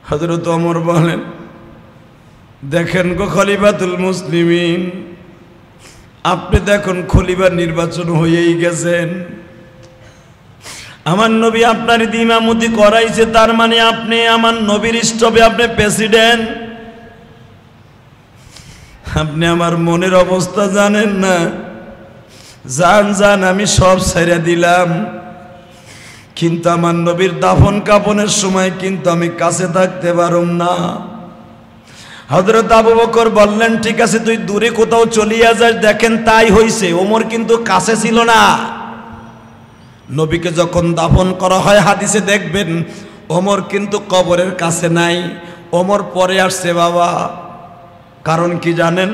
হযরত ওমর বলেন, দেখেন গো খলিফাতুল মুসলিমিন, আপনি দেখুন খলিফা নির্বাচন হয়েই গেছেন। আমার নবী আপনার ইমামতি করাইছে, তার মানে আপনি আমার নবীর স্টপে আপনি প্রেসিডেন্ট। আপনি আমার মনের অবস্থা জানেন না। জান জান আমি সব ছেড়ে দিলাম, কিন্তু আমার নবীর দাফন কাফনের সময় কিন্তু আমি কাছে থাকতে পারুম না। হযরত আবু বকর বললেন, ঠিক আছে তুই দূরে কোথাও চলিয়া যাস। দেখেন তাই হইছে, ওমর কিন্তু কাছে ছিল না। নবীকে যখন দাফন করা হয় হাদিসে দেখবেন ওমর কিন্তু কবরের কাছে নাই, ওমর পরে আসছে বাবা। কারণ কি জানেন?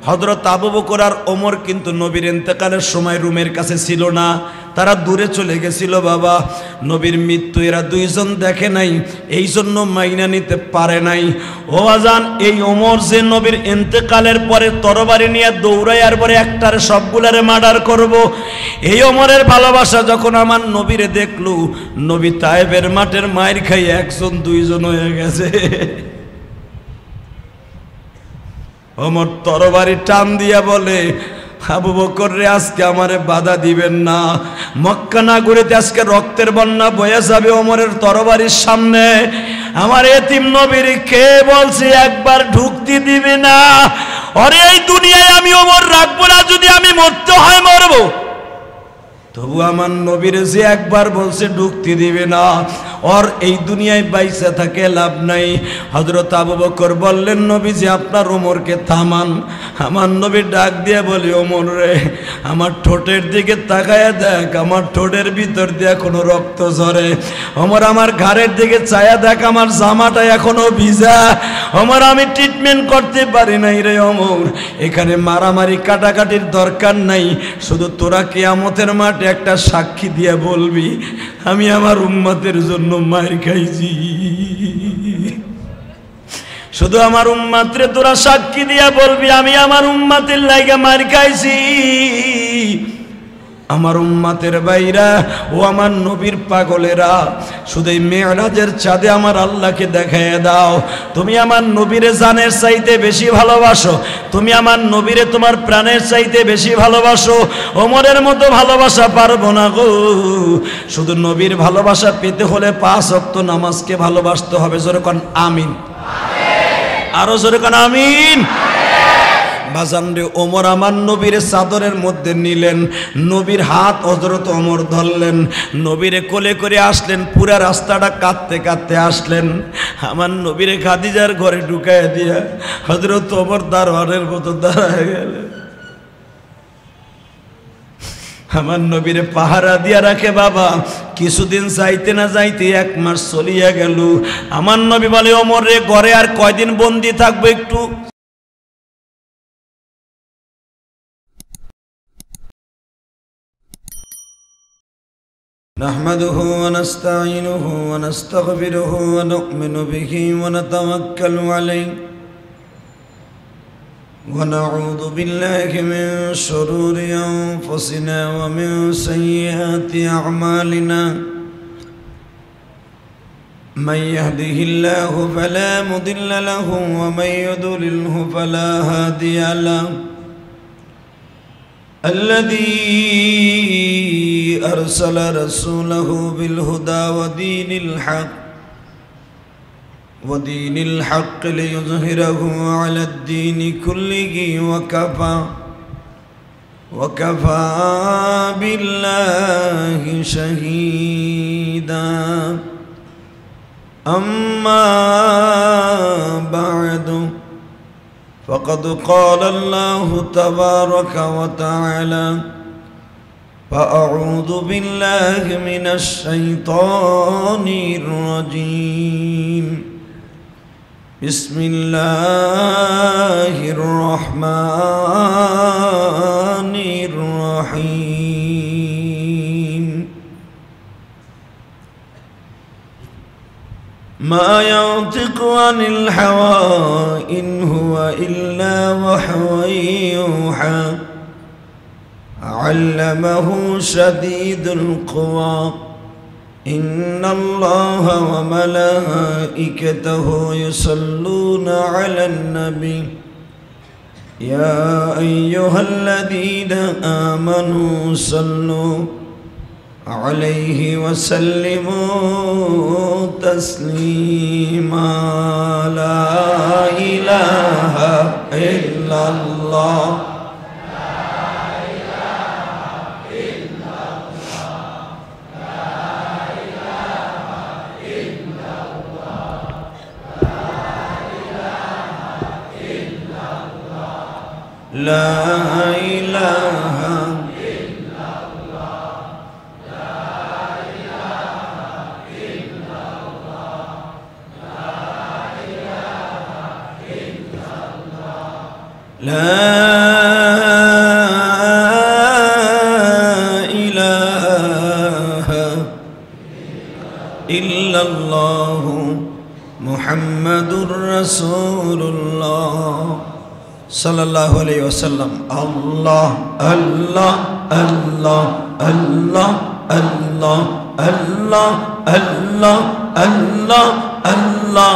হযরত আবু বকর আর ওমর কিন্তু নবীর ইন্তেকালের সময় রুমের কাছে ছিল না, তারা দূরে চলে গেছিল বাবা। নবীর মৃত্যু এরা দুইজন দেখে নাই, এই জন্য মাইনা নিতে পারে নাই। ও আজান, এই ওমর যে নবীর ইন্তেকালের পরে তরবারি নিয়ে দৌড়ায় আর পরে একটারে সবগুলারে মার্ডার করব, এই ওমরের ভালোবাসা যখন আমার নবীরে দেখলো, নবী তায়েবের মাঠের মায়ের খাই একজন দুইজন হয়ে গেছে। ওমর তরবারি টান দিয়া বলে, আবু বকর রে, আজকে আমারে বাধা দিবেন না। মক্কা নগরীতে আজকে রক্তের বন্যা বয়ে যাবে ওমরের তরবারির সামনে। আমার এতিম নবীর কে বলছে একবার ঢুকতে দিবে না? আরে এই দুনিয়ায় আমি ওমর রাখবো না, যদি আমি মরতে হয় মরবো, তবু আমার নবীর যে একবার বলছে ঢুকতে দিবে না, और এই দুনিয়ায় বাইসা থাকে লাভ নাই। হযরত আবু বকর বললেন, নবীজি আপনার ওমরকে থামান। আমার নবী ডাক দিয়ে বলে, ওমর রে, আমার ঠোঁটের দিকে তাকায়া দেখ, আমার ঠোঁটের ভিতর দিয়ে এখনো রক্ত ঝরে। ওমর আমার ঘাড়ের দিকে চায়া দেখ, আমার জামাটা এখনো ভিজা। ওমর আমি ট্রিটমেন্ট করতে পারি নাই রে ওমর। এখানে মারামারি কাটাকাটির দরকার নাই, শুধু তোরা কিয়ামতের মাঠে একটা সাক্ষী দিয়ে বলবি আমি আমার উম্মতের জন্য মার খাইছি। শুধু আমার উম্মতরে তোরা সাক্ষী দিয়া বলবি আমি আমার উম্মতের লাগা মার খাইছি। আমার উম্মতের ভাইরা ও আমার নবীর পাগলেরা, শুধু এই মেরাজের চাঁদে আমার আল্লাহকে দেখায় দাও। তুমি আমার নবীরে জানের চাইতে বেশি ভালোবাসো, তুমি আমার নবীরে তোমার প্রাণের চাইতে বেশি ভালোবাসো। ওমরের মতো ভালোবাসা পারবো না গো। শুধু নবীর ভালোবাসা পেতে হলে 5 ওয়াক্ত নামাজকে ভালোবাসতে হবে। জোরে কোন আমিন, আরো জোরে কোন আমিন। বাজান রে, ওমর আমার নবীর চাদরের মধ্যে নিলেন, নবীর হাত হযরত ওমর ধরলেন, নবীরে কোলে করে আসলেন, পুরা রাস্তাটা কাঁদতে কাঁদতে আসলেন। আমার নবীরে খাদিজার ঘরে ঢুকায় দিয়া হযরত ওমর দারোয়ানের মতো দাঁড়ায় গেলেন। আমার নবীরে পাহারা দিয়া রাখে বাবা। কিছুদিন যাইতে না যাইতে 1 মাস চলিয়া গেল। আমার নবী বলে, ওমর রে, ঘরে আর কয়দিন বন্দি থাকবো একটু? نحمده ونستعينه ونستغفره ونؤمن به ونتوكل عليه ونعوذ بالله من شرور أنفسنا ومن سيئات أعمالنا من يهده الله فلا مضل له ومن يضلله فلا هادي له الذي أرسل رسوله بالهدى ودين الحق ليظهره على الدين كله وكفى بالله شهيدا أما بعد فقد قال الله تبارك وتعالى فأعوذ بالله من الشيطان الرجيم بسم الله الرحمن الرحيم ما ينطق عن الهوى إن هو إلا وحي يوحى علمه شديد القوى ইন্নাল্লাহা ওয়া মালাইকাতাহু ইউসাল্লুনা আলান নবী ইয়া আইয়ুহাল্লাযীনা আমানু সাল্লু আলাইহি ওয়া সাল্লিমু তাসলিমা লা ইলাহা ইল্লাল্লাহ لا إله إلا الله لا إله إلا الله لا إله إلا الله لا إله إلا الله محمد رسول الله সাল্লাল্লাহু আলাইহি ওয়াসাল্লাম। আল্লাহ আল্লাহ আল্লাহ আল্লাহ আল্লাহ আল্লাহ আল্লাহ আল্লাহ আল্লাহ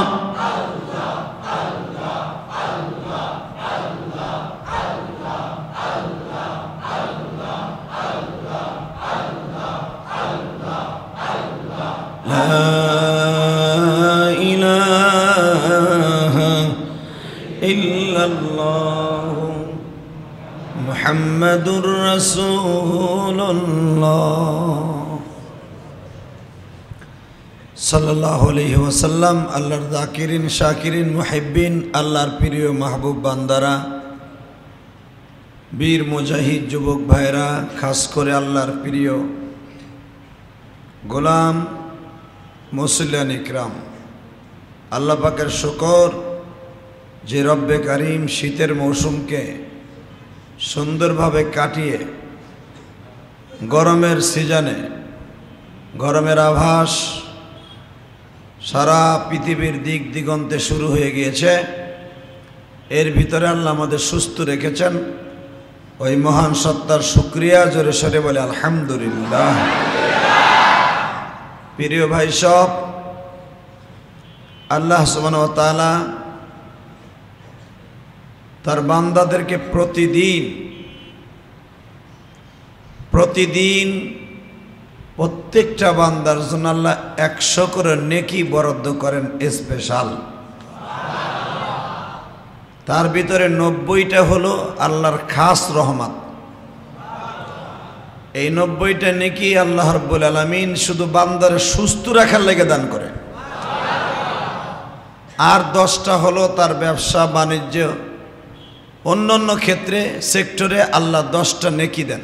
মুহাম্মাদুর রাসূলুল্লাহ সাল্লাল্লাহু আলাইহি ওয়াসাল্লাম। আল্লাহর যাকিরিন শাকিরিন মুহিব্বিন, আল্লাহর প্রিয় মাহবুব বান্দারা, বীর মুজাহিদ যুবক ভাইরা, খাস করে আল্লাহর প্রিয় গোলাম মুসল্লিয়ান ইকরাম, আল্লাহ পাকের শুকর যে রব্বে কারিম শীতের মৌসুমকে সুন্দরভাবে কাটিয়ে গরমের সিজনে, গরমের আভাস সারা পৃথিবীর দিক দিগন্তে শুরু হয়ে গিয়েছে। এর ভিতরে আল্লাহ আমাদের সুস্থ রেখেছেন। ওই মহান সত্তার শুকরিয়া জোরে সরে বলে আলহামদুলিল্লাহ। প্রিয় ভাই সব, আল্লাহ সুবহানাহু ওয়া তাআলা তার বান্দাদেরকে প্রতিদিন প্রত্যেকটা বান্দার জন্য আল্লাহ 100 করে নেকি বরাদ্দ করেন স্পেশাল। তার ভিতরে 90টা হলো আল্লাহর খাস রহমত। এই 90টা নেকি আল্লাহ রাব্বুল আলামিন শুধু বান্দার সুস্থ রাখার লেগে দান করে। আর 10টা হলো তার ব্যবসা বাণিজ্য, অন্যান্য ক্ষেত্রে সেক্টরে আল্লাহ 10টা নেকি দেন।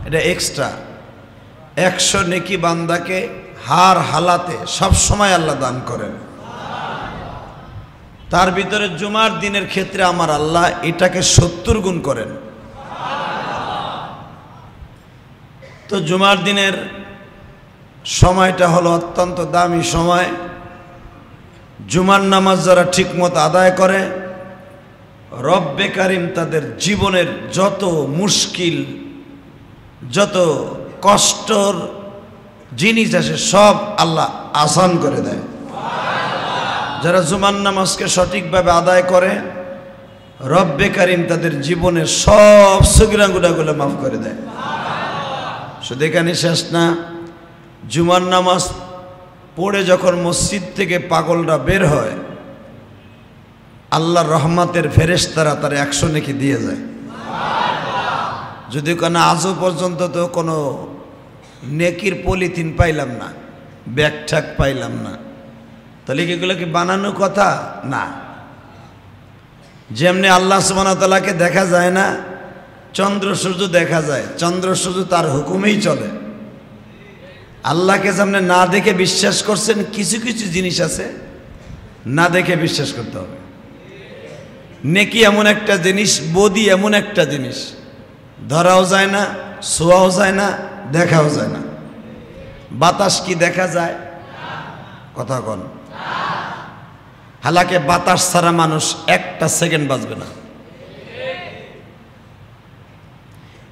এটা এক্সট্রা 100 নেকি বান্দাকে হার হালাতে সব সময় আল্লাহ দান করেন। তার ভিতরে জুমার দিনের ক্ষেত্রে আমার আল্লাহ এটাকে 70 গুণ করেন। তো জুমার দিনের সময়টা হলো অত্যন্ত দামি সময়। জুমার নামাজ যারা ঠিকমতো আদায় করে, রব্বে কারিম তাদের জীবনের যত মুশকিল, যত কষ্টর জিনিস আছে সব আল্লাহ আসান করে দেয়। যারা জুমার নামাজকে সঠিকভাবে আদায় করে, রব্বে কারিম তাদের জীবনের সব সগীরা গুনাহগুলো মাফ করে দেয়। শুধু এখানে শেষ না, জুমার নামাজ পড়ে যখন মসজিদ থেকে পাগলরা বের হয়, আল্লাহর রহমতের ফেরেশতারা তার 100 নেকি দিয়ে যায়। যদি কোনো আজও পর্যন্ত তো কোনো নেকির পলিথিন পাইলাম না, ব্যাগ ঠ্যাগ পাইলাম না, তাহলে এগুলো কি বানানো কথা না? যেমনি আল্লাহ সুবহানাহু ওয়া তাআলাকে দেখা যায় না, চন্দ্র সূর্য দেখা যায়, চন্দ্র সূর্য তার হুকুমেই চলে। আল্লাহকে সামনে না দেখে বিশ্বাস করছেন, কিছু কিছু জিনিস আছে না দেখে বিশ্বাস করতে হবে। নেকি এমন একটা জিনিস, বদি এমন একটা জিনিস, ধরাও যায় না, ছোঁয়াও যায় না, দেখাও যায় না। বাতাস কি দেখা যায়? কথা কন। হালাকে বাতাস ছাড়া মানুষ একটা সেকেন্ড বাঁচবে না।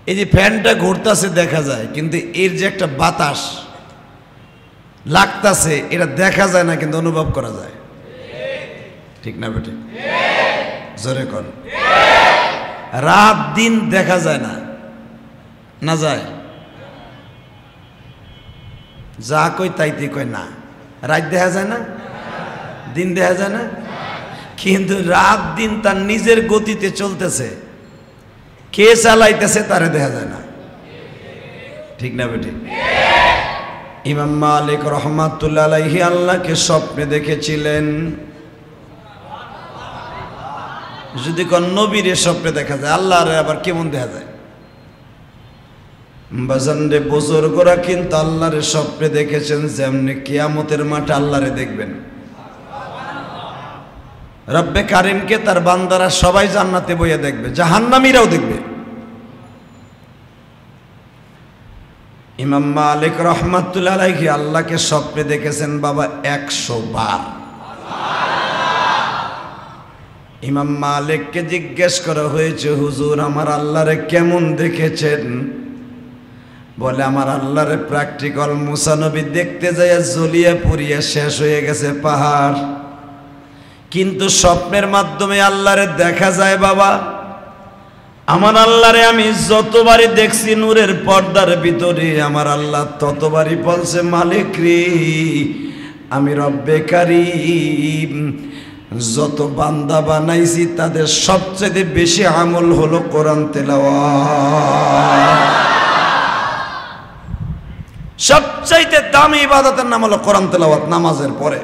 এই যে ফ্যানটা ঘুরতেছে দেখা যায়, কিন্তু এর যে একটা বাতাস, লাগতাছে, এটা দেখা যায় না কিন্তু অনুভব করা যায়, ঠিক না বেটি? জোরে কর। রাত দিন দেখা যায় না, না যায়? যা কই তাইতে কয় না। রাত দেখা যায় না, দিন দেখা যায় না, কিন্তু রাত দিন তার নিজের গতিতে চলতেছে, কে চালাইতেছে তারে দেখা যায় না, ঠিক না বেটি? ইমাম মালিক রহমাতুল্লাহ আলাইহি আল্লাহকে স্বপ্নে দেখেছিলেন। যদি কোন নবীরে স্বপ্নে দেখা যায়, আল্লাহরে আবার কেমন দেখা যায়? বাজানরে বুজুর্গরা কিন্তু আল্লাহরে স্বপ্নে দেখেছেন যেমনি কিয়ামতের মাঠে আল্লাহরে দেখবেন। রব্বে কারিমকে তার বান্দারা সবাই জান্নাতে বইয়া দেখবে, জাহান্নামীরাও দেখবে। ইমাম মালিক রহমাতুল্লাহ আলাইহি আল্লাহকে স্বপ্নে দেখেছেন বাবা 100 বার। ইমাম মালিককে জিজ্ঞেস করা হয়েছে, হুজুর আমার আল্লাহরে কেমন দেখেছেন? বলে আমার আল্লাহরে প্র্যাকটিক্যাল মুসা নবী দেখতে যায় জ্বলিয়ে পুড়িয়ে শেষ হয়ে গেছে পাহাড়, কিন্তু স্বপ্নের মাধ্যমে আল্লাহরে দেখা যায় বাবা। আমার আল্লাহরে আমি যতবারই দেখছি নূরের পর্দার ভিতরে, আমার আল্লাহ ততবারই বলছে, মালিক রে আমি রব্বে কারীম যত বান্দা বানাইছি তাদের সবচেয়ে বেশি আমল হলো কোরআন তেলাওয়াত। সবচাইতে দামি ইবাদতের নাম হলো কোরআন তেলাওয়াত, নামাজের পরে।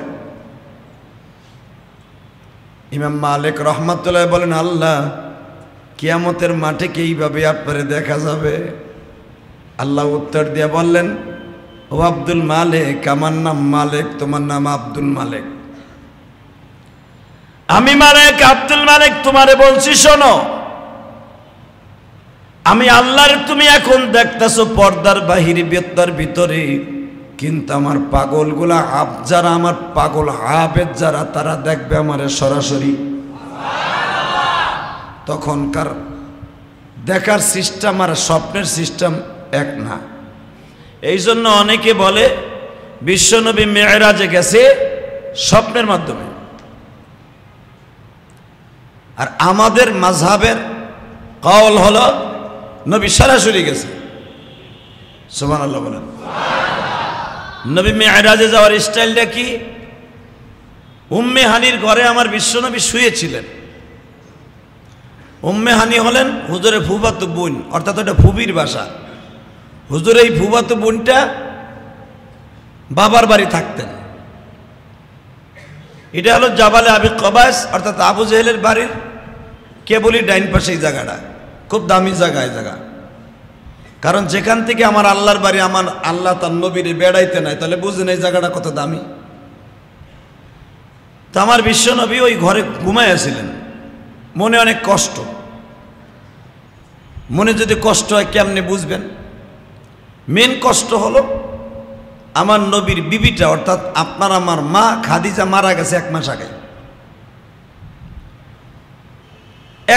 ইমাম মালিক রহমাতুল্লাহ বলেন, আল্লাহ কিয়ামতের মাঠে কি এইভাবে আপনারে দেখা যাবে? আল্লাহ উত্তর দিয়ে বললেন, ও আব্দুল মালিক, আমার নাম মালিক, তোমার নাম আব্দুল মালিক। আমি মালিক, আব্দুল মালিক তোমারে বলছি শোনো, আমি আল্লাহর তুমি এখন দেখতেছো পর্দার বাহিরে বেত্তার ভিতরে, কিন্তু আমার পাগলগুলা যারা, আমার পাগল আবেদ যারা, তারা দেখবে আমারে সরাসরি। তখনকার দেখার সিস্টেম আর স্বপ্নের সিস্টেম এক না। এই জন্য অনেকে বলে বিশ্বনবী মেরাজে গেছে স্বপ্নের মাধ্যমে, আর আমাদের মাযহাবের কওল হলো নবী সরাসরি গেছে। সুবহানাল্লাহ বলেন। নবী মেরাজে যাওয়ার স্টাইলটা কি? উম্মে হানির ঘরে আমার বিশ্বনবী শুয়েছিলেন। উম্মে হানি হলেন হুজুরের ফুফাতো বোন, অর্থাৎ ওটা ফুবির বাসা। হুজুর এই ফুফাতো বোনটা বাবার বাড়ি থাকতেন। এটা হলো জাবালে আবি কবাস, অর্থাৎ আবু জেহেলের বাড়ির কেবলই ডাইন পাশে এই জায়গাটা, খুব দামি জায়গা এই জায়গা। কারণ যেখান থেকে আমার আল্লাহর বাড়ি, আমার আল্লাহ তার নবীরে বেড়াইতে নাই, তাহলে বুঝলেন এই জায়গাটা কত দামি। তা আমার বিশ্বনবী ওই ঘরে ঘুমাইয়াছিলেন, মনে অনেক কষ্ট। মনে যদি কষ্ট হয় কেমনে বুঝবেন? মেন কষ্ট হলো আমার নবীর বিবিটা, অর্থাৎ আপনার আমার মা খাদিজা মারা গেছে 1 মাস আগে।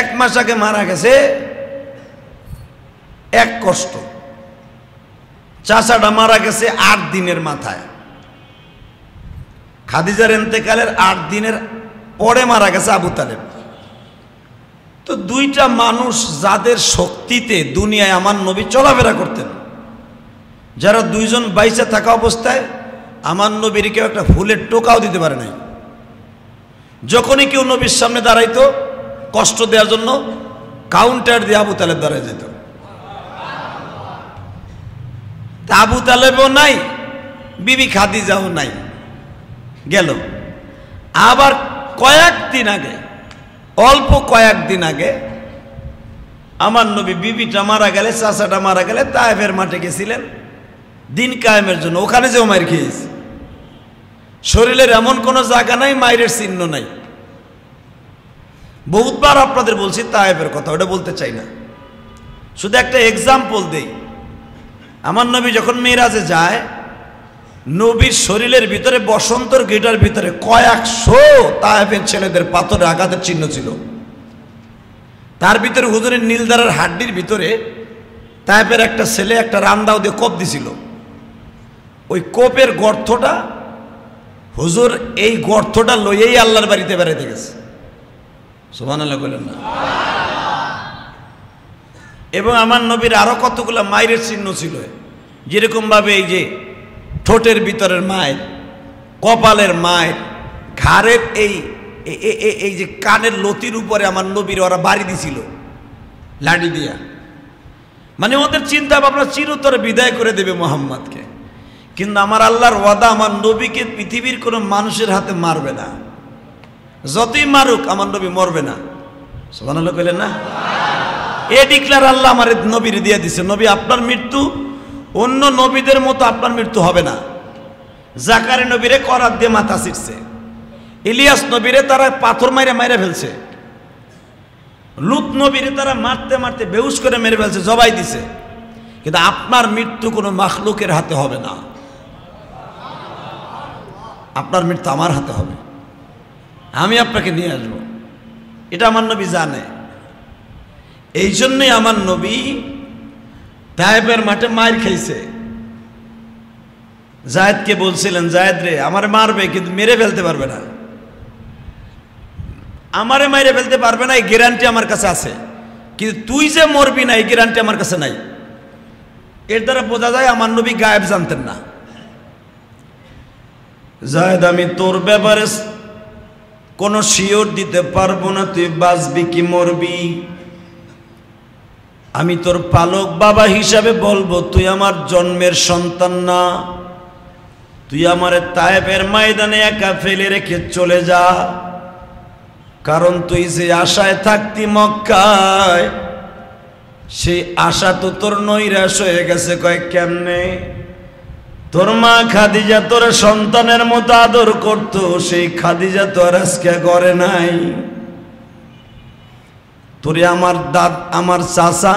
1 মাস আগে মারা গেছে। এক কষ্ট, চাচাটা মারা গেছে 8 দিনের মাথায়। খাদিজার ইন্তেকালের 8 দিনের পরে মারা গেছে আবু তালেব। তো দুইটা মানুষ যাদের শক্তিতে দুনিয়ায় আমার নবী চলাফেরা করতেন, যারা দুইজন বাইচে থাকা অবস্থায় আমার নবীর কেউ একটা ফুলের টোকাও দিতে পারে নাই। যখনই কেউ নবীর সামনে দাঁড়াইতো কষ্ট দেওয়ার জন্য, কাউন্টার দিয়ে আবু তালেব দাঁড়ায় যেত। তা আবু তালেবও নাই, বিবি খাদিজাও নাই, গেল। আবার কয়েকদিন আগে, অল্প কয়েকদিন আগে আমার নবী বিবিটা মারা গেলে, চাচাটা মারা গেলে তায়েফের মাঠে গেছিলেন দিন কায়েমের জন্য। ওখানে যেও মায়ের খেয়েছে, শরীরের এমন কোনো জায়গা নাই মায়ের চিহ্ন নাই। বহুতবার আপনাদের বলছি তায়েফের কথা, ওটা বলতে চাই না, শুধু একটা এক্সাম্পল দেই। আমার নবী যখন মেরাজে যায়, নবীর শরীরের ভিতরে বসন্তর গেটার ভিতরে কয়েকশো তায়েফের ছেলেদের পাথরে আঘাতের চিহ্ন ছিল। তার ভিতরে হুজুরের নীলদারের হাড্ডির ভিতরে তায়েফের একটা ছেলে একটা রান্দাও দিয়ে কোপ দিছিল। ওই কোপের গর্তটা হুজুর এই গর্তটা লইয়েই আল্লাহর বাড়িতে বেড়াইতে গেছে। সুবহানাল্লাহ বলেন না। এবং আমার নবীর আরো কতগুলো মায়ের চিহ্ন ছিল, যেরকম ভাবে এই যে ঠোঁটের ভিতরের মায়ের, কপালের মায়ের, ঘাড়ের এই যে কানের লতির উপরে আমার নবীর ওরা বাড়ি দিছিল লাঠি দিয়া। মানে ওদের চিন্তা ভাবনা চিরতরে বিদায় করে দেবে মোহাম্মদকে। কিন্তু আমার আল্লাহর ওয়াদা, আমার নবীকে পৃথিবীর কোনো মানুষের হাতে মারবে না, যতই মারুক আমার নবী মরবে না। সুবহানাল্লাহ কইলেন না? এ ডিক্লার আল্লাহ আমার নবীর দিয়ে দিছে, নবী আপনার মৃত্যু অন্য নবীদের মতো আপনার মৃত্যু হবে না। জাকারিয়া নবীরে করাত দিয়ে মাথা ছিঁড়ছে, ইলিয়াস নবীরে তারা পাথর মাইরে মাইরে ফেলছে, লুত নবীরে তারা মারতে মারতে বেহুশ করে মেরে ফেলছে, জবাই দিছে। কিন্তু আপনার মৃত্যু কোনো মাখলুকের হাতে হবে না, আপনার মৃত্যু আমার হাতে হবে, আমি আপনাকে নিয়ে আসবো। এটা আমার নবী জানে। এই জন্যই আমার নবী তায়েফের মাঠে মার খাইছে। জায়েদকে বলছিলেন, জায়েদ রে আমারে মারবে কিন্তু মেরে ফেলতে পারবে না, আমারে মাইরে ফেলতে পারবে না এই গ্যারান্টি আমার কাছে আছে, কিন্তু তুই যে মরবি না এই গ্যারান্টি আমার কাছে নাই। এর দ্বারা বোঝা যায় আমার নবী গায়েব জানতেন না। জায়েদ আমি তোর ব্যাপারে কোনো শিওর দিতে পারবো না তুই বাঁচবি কি মরবি। আমি তোর পালক বাবা হিসাবে বলবো তুই আমার জন্মের সন্তান না, তুই আমার তায়েফের ময়দানে একা ফেলে রেখে চলে যা। কারণ তুই যে আশায় থাকতি মক্কায়, সেই আশা তো তোর নৈরাশ হয়ে গেছে। কয় কেমনে? তোর মা খাদিজা তোর সন্তানের মতো আদর করত, সেই খাদিজা তোর আজকে করে নাই। তোরে আমার চাচা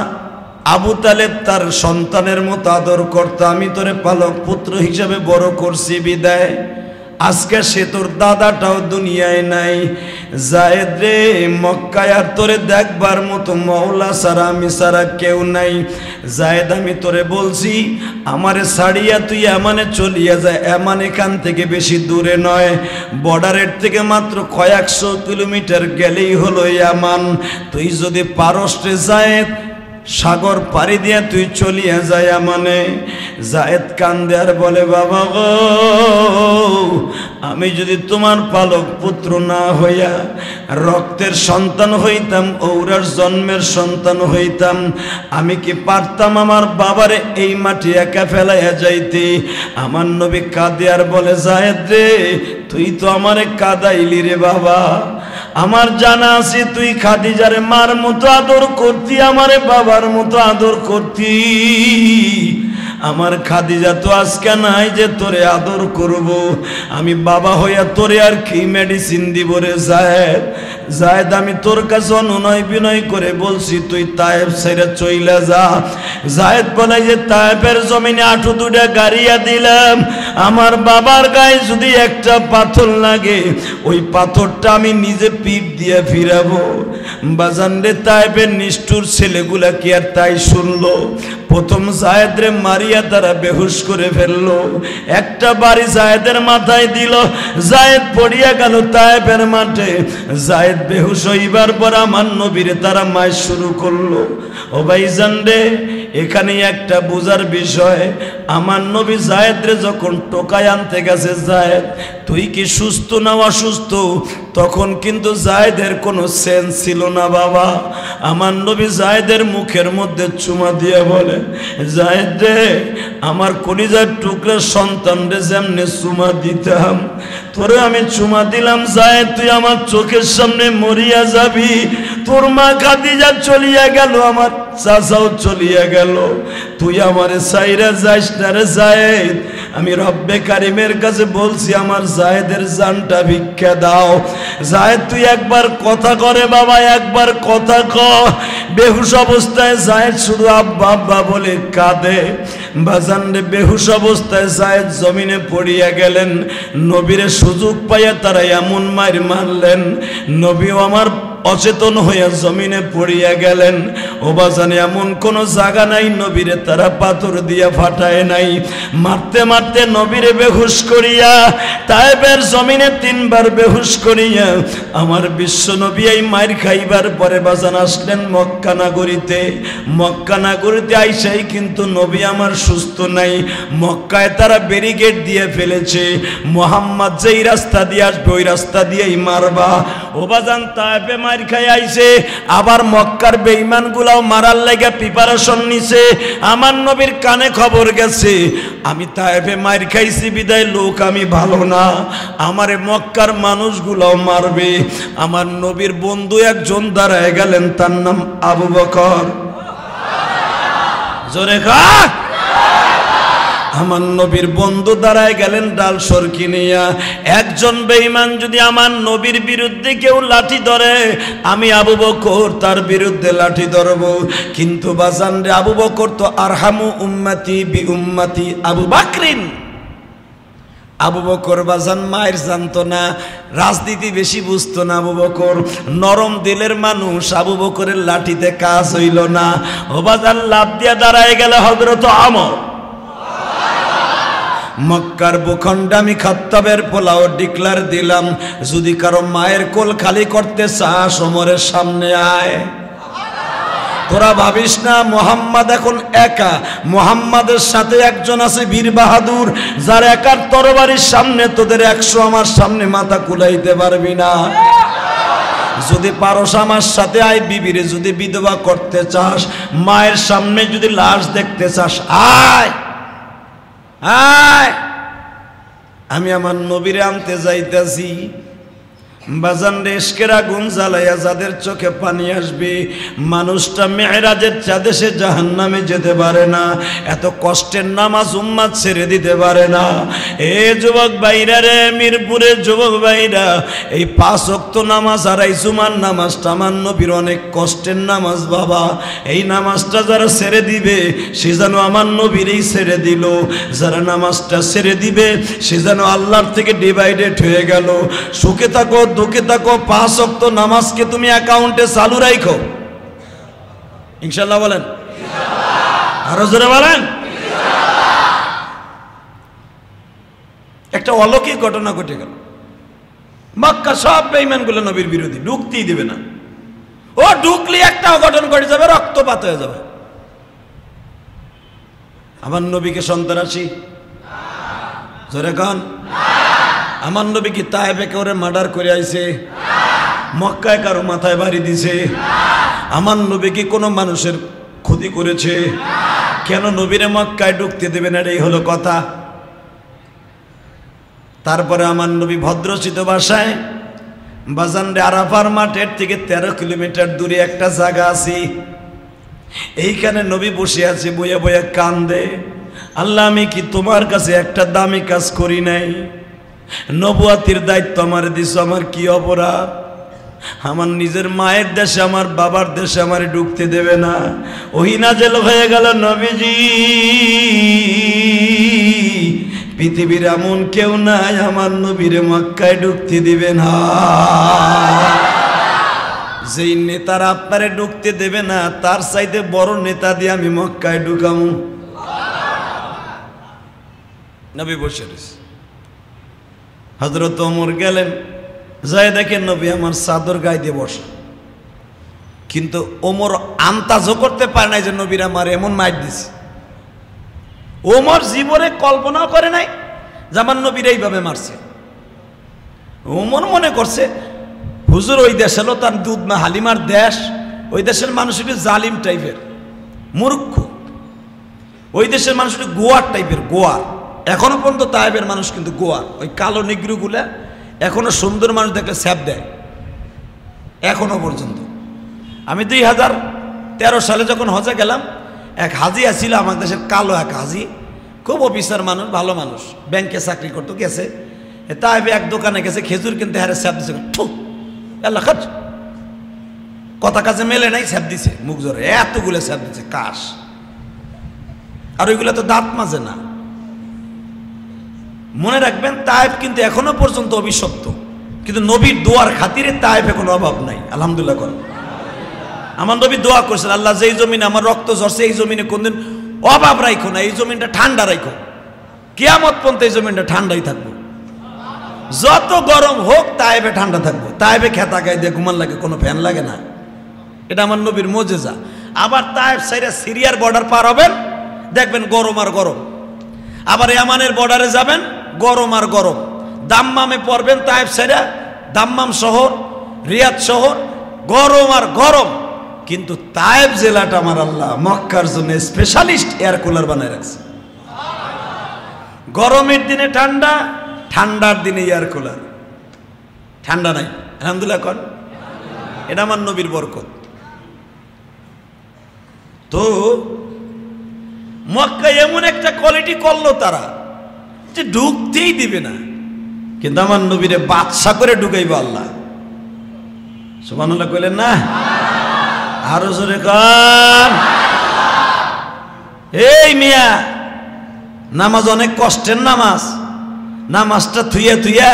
আবু তালেব তার সন্তানের মতো আদর করত, আমি তোরে পালক পুত্র হিসাবে বড় করছি বিদায় আজকে সে তোর দাদাটাও দুনিয়ায় নাই। জায়েদ রে মক্কায় আর তোরে দেখবার মতো মওলা ছাড়া আমি ছাড়া কেউ নাই। জায়েদ আমি তোরে বলছি আমারে ছাড়িয়া তুই এমানে চলিয়া যায়। এমান এখান থেকে বেশি দূরে নয়, বর্ডারের থেকে মাত্র কয়েকশো কিলোমিটার গেলেই হলো এমান। তুই যদি পারস রে জায়েদ, সাগর পাড়ি দিয়া তুই চলিয়া যায় মানে। জায়েদ কান্দে আর বলে বাবা গো, আমি যদি তোমার পালক পুত্র না হইয়া রক্তের সন্তান হইতাম, ঔরার জন্মের সন্তান হইতাম, আমি কি পারতাম আমার বাবারে এই মাটি একা ফেলাইয়া যাইতে? আমার নবী কাঁদে আর বলে জায়েদ রে তুই তো আমারে কাঁদাইলি রে বাবা। আমার জানা আছে তুই খাদিজারে মার মতো আদর করতি, আমারে বাবার মতো আদর করতি। আমার খাদিজা তো আজকে নাই যে তোরে আদর করব। আমি বাবা হইয়া তোরে আর কি মেডিসিন দিব রে জায়েদ। জায়েদ আমি তোর কাছে অনুনয় বিনয় করে বলছি তুই তায়েফ ছেড়ে চইলা যা। জায়েদ বলে যে তায়েফের জমিনে 8 গাড়িয়া দিলাম, আমার বাবার গায়ে যদি একটা পাথর লাগে ওই পাথরটা আমি নিজে পিঠ দিয়ে ফিরাবো। বাজান রে তায়েফের নিষ্ঠুর ছেলেগুলা কি আর তাই শুনলো? প্রথম জায়েদ রে মারিয়া তারা বেহুশ করে ফেললো, একটা বাড়ি জায়েদের মাথায় দিল, জায়েদ পড়িয়া গেল তায়েফের মাঠে। জায়েদ বেহুশ হইবার পর আমার নবীরে তারা মায় শুরু করলো। ও ভাইজান রে এখানে একটা বোঝার বিষয়, আমার নবী জায়েদ রে যখন টোকায় আনতে গেছে, জায়েদ তুই কি সুস্থ না অসুস্থ, তখন কিন্তু জায়েদের কোনো সেন্স ছিল না বাবা। আমার নবী জায়েদের মুখের মধ্যে চুমা দিয়ে বলে জায়েদ রে আমার কলিজার টুকরা সন্তান রে যেমনে চুমা দিতাম তোরে আমি চুমা দিলাম। জায়েদ তুই আমার চোখের সামনে মরিয়া যাবি, তোর মা খাদিজা চলিয়া গেল, আমার চাচাও চলিয়া গেল, তুই আমারে সাইরা যাইস না রে জায়েদ। আমি রব্বে কারিমের কাছে বলছি আমার জায়েদের জানটা ভিক্ষা দাও। জায়েদ তুই একবার কথা করে বাবা, একবার কথা ক। বেহুশ অবস্থায় জায়েদ শুধু আব্বা আব্বা বলে কাঁদে। বাজান রে বেহুশ অবস্থায় জায়েদ জমিনে পড়িয়া গেলেন। নবীরে সুযোগ পাইয়া তারা এমন মার মারলেন, নবীও আমার অচেতন হইয়া জমিনে পড়িয়া গেলেন। ও বাজান, এমন কোন জায়গা নাই নবীরে তারা পাথর দিয়া ফাটায় নাই। মারতে মারতে নবীরে বেহুশ করিয়া তায়েফের জমিনে 3 বার বেহুশ করিয়া আমার বিশ্ব নবী এই মার খাইবার পরে বাজান আসলেন মক্কা নগরীতে। মক্কা নগরীতে আইসাই কিন্তু নবী আমার সুস্থ নাই। মক্কায় তারা ব্যারিকেড দিয়ে ফেলেছে, মুহাম্মদ যেই রাস্তা দিয়ে আসবে ওই রাস্তা দিয়েই মারবা। ও বাজান, তায়েফে মার খাই আইছে, আবার মক্কার বেঈমানগুলাও মারার লাগা প্রিপারেশন নিছে। আমার নবীর কানে খবর গেছে আমি তায়েফে মার খাইছি বিদায় লোক আমি ভালো না, আমারে মক্কার মানুষগুলাও মারবে। আমার নবীর বন্ধু একজন দাঁড়ায় গেলেন, তার নাম আবু বকর। জোরে খা। আমার নবীর বন্ধু দাঁড়ায় গেলেন ডাল সরকি নিয়া। একজন বেঈমান যদি আমার নবীর বিরুদ্ধে কেউ লাঠি ধরে, আমি আবু বকর তার বিরুদ্ধে লাঠি ধরব। কিন্তু বাজান রে, আবু বকর তো আরহামু উম্মতি বি উম্মতি আবু বকরিন। আবু বকর বাজান মায়ের জানতো না, রাজনীতি বেশি বুঝতো না। আবু বকর নরম দিলের মানুষ, আবু বকরের লাঠিতে কাজ হইল না। ও বাজান, লাভ দিয়া দাঁড়ায় গেল হযরত ওমর। মক্কার ভূখণ্ডে আমি খাত্তাবের পোলাও ডিক্লার দিলাম, যদি কারো মায়ের কোল খালি করতে চাস ওমরের সামনে আয়। তোরা ভাবিস না মুহাম্মদ এখন একা, মুহাম্মাদের সাথে একজন আছে বীর বাহাদুর, যার একার তরবারির সামনে তোদের 100 আমার সামনে মাথা কুলাইতে পারবি না। যদি পারস আমার সাথে আয়, বিবিরে যদি বিধবা করতে চাস, মায়ের সামনে যদি লাশ দেখতে চাস আয় আয়। আমি আমার নবীরে আনতে যাইতেছি। বাজান রে, ইশকের আগুন জ্বালাইয়া যাদের চোখে পানি আসবে, মানুষটা মেরাজের চাঁদে সে জাহান্নামে যেতে পারে না। এত কষ্টের নামাজ উম্মাত ছেড়ে দিতে পারে না। এ যুবক ভাইরা রে, মিরপুরের যুবক ভাইরা, এই 5 ওয়াক্ত নামাজ আর এই জুমার নামাজটা আমার নবীর অনেক কষ্টের নামাজ বাবা। এই নামাজটা যারা ছেড়ে দিবে সে যেন আমার নবীরই ছেড়ে দিল, যারা নামাজটা ছেড়ে দিবে সে যেন আল্লাহর থেকে ডিভাইডেড হয়ে গেল। সুখে থাকো দুঃখে থাকো, 5 ওয়াক্ত নামাজকে তুমি অ্যাকাউন্টে চালু রাখো ইনশাআল্লাহ। বলেন আরো জোরে বলেন। একটা অলৌকিক ঘটনা ঘটে গেল। মক্কা সব বেঈমানগুলো নবীর বিরোধী, ঢুকতেই দিবে না। ও ঢুকলে একটা অঘটন ঘটে যাবে, রক্তপাত হয়ে যাবে। আমার নবীকে সন্ত্রাসী জোরে কন। আমার নবী কি তায়েফে কাউরে মার্ডার করে আইছে? মক্কায় কারো মাথায় বাড়ি দিছে? আমার নবী কি কোনো মানুষের ক্ষতি করেছে? কেন নবীরে মক্কায় ঢুকতে দেবে না? এই হলো কথা। তারপরে আমার নবী ভদ্রচিত ভাষায় বাজান রে, আরাফার মাঠের থেকে 13 কিলোমিটার দূরে একটা জায়গা আছে, এইখানে নবী বসে আছে, বইয়া বইয়া কান্দে। আল্লাহ, আমি কি তোমার কাছে একটা দামি কাজ করি নাই? নবুয়াতির দায়িত্ব আমার দিছো, আমার কি অপরাধ? আমার নিজের মায়ের দেশে, আমার বাবার দেশে আমারে ঢুকতে দেবে না। ওহী নাযিল হয়ে গেল, নবীজি পৃথিবীর এমন কেউ নাই আমার নবীরে মক্কায় ঢুকতে দিবে না। যেই নেতারা আপনারে ঢুকতে দেবে না, তার চাইতে বড় নেতা দিয়ে আমি মক্কায় ঢুকামু। নবী বসে রয়েছে। হযরত ওমর গেলেন, যাই দেখেন নবী আমার চাদর গায়ে দিয়ে বসা। কিন্তু ওমর আন্তাজও করতে পারে নাই যে নবীর আমার এমন মাইর দিছে। ওমর জীবনে কল্পনাও করে নাই যে আমার নবীর এইভাবে মারছে। ওমর মনে করছে হুজুর ওই দেশ হলো তার দুধ মা হালিমার দেশ, ওই দেশের মানুষ একটু জালিম টাইপের, মূর্খ। ওই দেশের মানুষ একটু গোয়ার টাইপের, গোয়ার। এখনো পর্যন্ত তায়েফের মানুষ কিন্তু গোয়ার, ওই কালো নিগ্রুগুলা এখনো সুন্দর মানুষ দেখলে স্যাপ দেয় এখনো পর্যন্ত। আমি 2013 সালে যখন হজে গেলাম, এক হাজি আসছিল আমার দেশের, কালো এক হাজি, খুব অফিসার মানুষ, ভালো মানুষ, ব্যাংকে চাকরি করতো। গেছে তায়েফে এক দোকানে গেছে, খেজুর কিনতে হারে স্যাপ দিছে, আল্লাহ খাচ, কথা কাজে মেলে নাই, স্যাপ দিছে মুখ জোরে, এতগুলো স্যাপ দিছে কাশ। আর ওইগুলো তো দাঁত মাজে না। মনে রাখবেন, তায়েফ কিন্তু এখনো পর্যন্ত অভিশপ্ত। কিন্তু নবীর দোয়ার খাতিরে তায়েফে কোনো অভাব নাই। আলহামদুলিল্লাহ করেন। আমার নবী দোয়া করছেন, আল্লাহ যেই জমিনে আমার রক্ত ঝরছে এই জমিনে কোনদিন অভাব রাখো না, এই জমিনটা ঠান্ডা রাখো, কিয়ামত পর্যন্ত এই জমিনটা ঠান্ডাই থাকবো, যত গরম হোক তায়েফে ঠান্ডা থাকবো। তায়েফে খেতা গায়ে দিয়ে ঘুমান লাগে, কোনো ফ্যান লাগে না। এটা আমার নবীর মোজেজা। আবার তায়েফ সাইরা সিরিয়ার বর্ডার পার হবেন, দেখবেন গরম আর গরম। আবার ইয়ামানের বর্ডারে যাবেন, গরম আর গরম। দাম্মামে পড়বেন, তায়েফ সাইরা দাম্মাম শহর, রিয়াদ শহর, গরম আর গরম। কিন্তু তায়েফ জেলাটা আমার আল্লাহ মক্কার জন্য স্পেশালিস্ট এয়ার কুলার বানায় রাখছে। গরমের দিনে ঠান্ডা, ঠান্ডার দিনে এয়ার কুলার, ঠান্ডা নাই। আলহামদুলিল্লাহ কর। এটা আমার নবীর বরকত। তো মক্কায় এমন একটা কোয়ালিটি করলো তারা যে ঢুকতেই দিবে না, কিন্তু আমার নবীরে বাদশা করে ঢুকাইব আল্লাহ। সুবহানাল্লাহ কইলেন না? আরো জোরে কর। এই মিয়া, নামাজ অনেক কষ্টের নামাজ, নামাজটা থুইয়া থুইয়া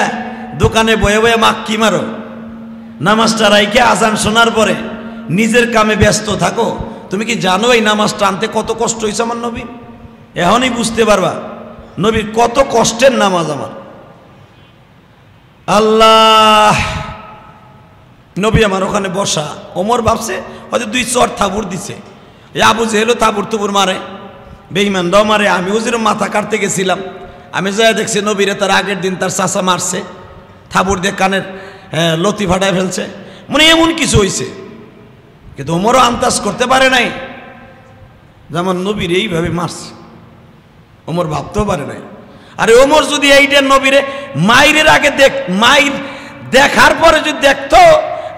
দোকানে বয়ে বয়ে মাক্কি মারো, নামাজটা রাইকে আজান শোনার পরে নিজের কামে ব্যস্ত থাকো। তুমি কি জানো এই নামাজটা আনতে কত কষ্ট হয়েছে আমার নবী? এখনই বুঝতে পারবা নবীর কত কষ্টের নামাজ আমার। আল্লাহ, নবী আমার ওখানে বসা, ওমর ভাবছে হয়তো 2 চর থাবুর দিছে। এই আবু জেহেলও থাবুর তুবুর মারে, বেঈমানরাও মারে। আমিও যেরকম মাথা কাটতে গেছিলাম, আমি যাই দেখছি নবীরে তার আগের দিন তার চাচা মারছে, থাবুর দিয়ে কানের লতি ফাটায় ফেলছে, মানে এমন কিছু হয়েছে। কিন্তু ওমরও আন্দাজ করতে পারে নাই যেমন নবীর এইভাবে মারছে, ওমর ভাবতেও পারে নাই। আরে ওমর যদি এইটা নবীরে মাইরের আগে মাইর দেখার পরে যদি দেখতো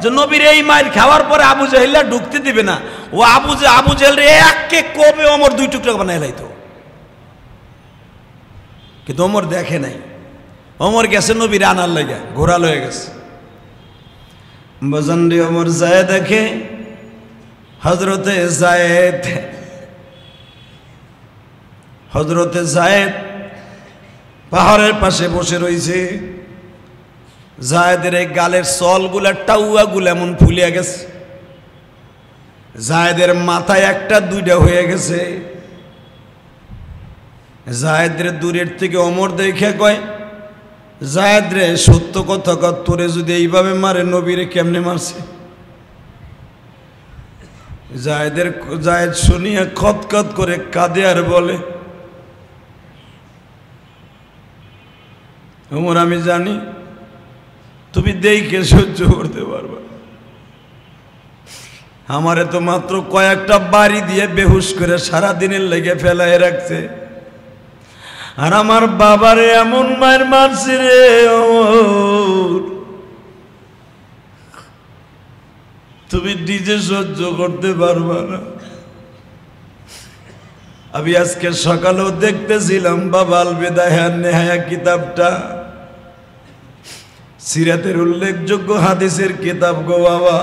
যে নবীর এই মাইর খাওয়ার পরে আবু জাহেলরা ঢুকতে দিবে না, ও আবু জাহেল একে কবে ওমর 2 টুকরা বানাই লাইতো। কিন্তু ওমর দেখে নাই, ওমর গেছে নবীর আনার লাগে, ঘোরাল হয়ে গেছে। বজন্ডি ওমর যায় দেখে হজরতে জায়েদ পাহাড়ের পাশে বসে রয়েছে। জায়েদের এই গালের সলগুলা টাউয়াগুলো এমন ফুলিয়া গেছে, জায়েদের মাথায় 1-2টা হয়ে গেছে। জায়েদের দূরের থেকে ওমর দেখে কয়, জায়েদ রে সত্য কথা কর, তোরে যদি এইভাবে মারে নবীরে কেমনে মারছে? জায়েদ শুনিয়া খতখত করে কাঁদে আর বলে, ওমর আমি জানি তুমি দেখে সহ্য করতে পারবা, আমারে তো মাত্র কয়েকটা বাড়ি দিয়ে বেহুশ করে সারাদিনের লেগে ফেলায় রাখছে, আর আমার বাবারে এমন মায়ের মারছে রে ওমর, তুমি নিজে সহ্য করতে পারবা না। আমি আজকে সকালেও দেখতেছিলাম বাবা আল বিদায়া নেহায়া কিতাবটা, সিরাতের উল্লেখযোগ্য হাদিসের কিতাব গো বাবা।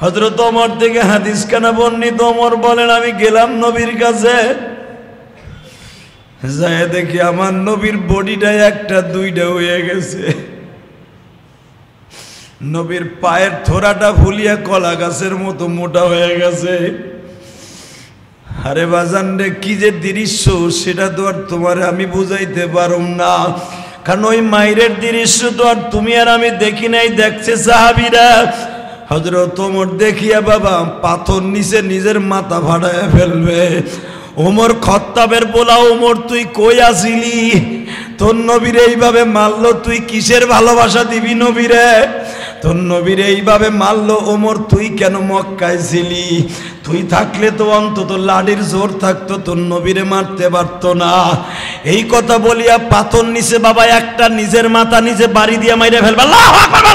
হযরত ওমর থেকে হাদিস কানা বর্ণিত, ওমর বলেন আমি গেলাম নবীর কাছে, যায় দেখি আমার নবীর বডিটা 1-2টা হয়ে গেছে, নবীর পায়ের থোড়াটা ফুলিয়া কলা গাছের মতো মোটা হয়ে গেছে। আরে বাজান রে, কি যে দৃশ্য সেটা তো আর তোমার আমি বুঝাইতে পারুম না, কারণ ওই মায়ের দৃশ্য তো আর তুমি আর আমি দেখি নাই, দেখছে সাহাবীরা। হযরত ওমর দেখিয়া বাবা পাথর নিচে নিজের মাথা ফাটাইয়া ফেলবে। ওমর খাত্তাবের বলা, ওমর তুই কই আসিলি? তোর নবীর এইভাবে মারলো, তুই কিসের ভালোবাসা দিবি নবীরে? তোর নবীর এইভাবে মারলো ওমর, তুই কেন মক্কায় ছিলি? তুই থাকলে তো অন্তত লাঠির জোর থাকতো, তোর নবীরে মারতে পারতো না। এই কথা বলিয়া পাথর নিচে বাবা একটা নিজের মাথা নিজে বাড়ি দিয়ে মাইরে ফেলবে। আল্লাহু আকবার।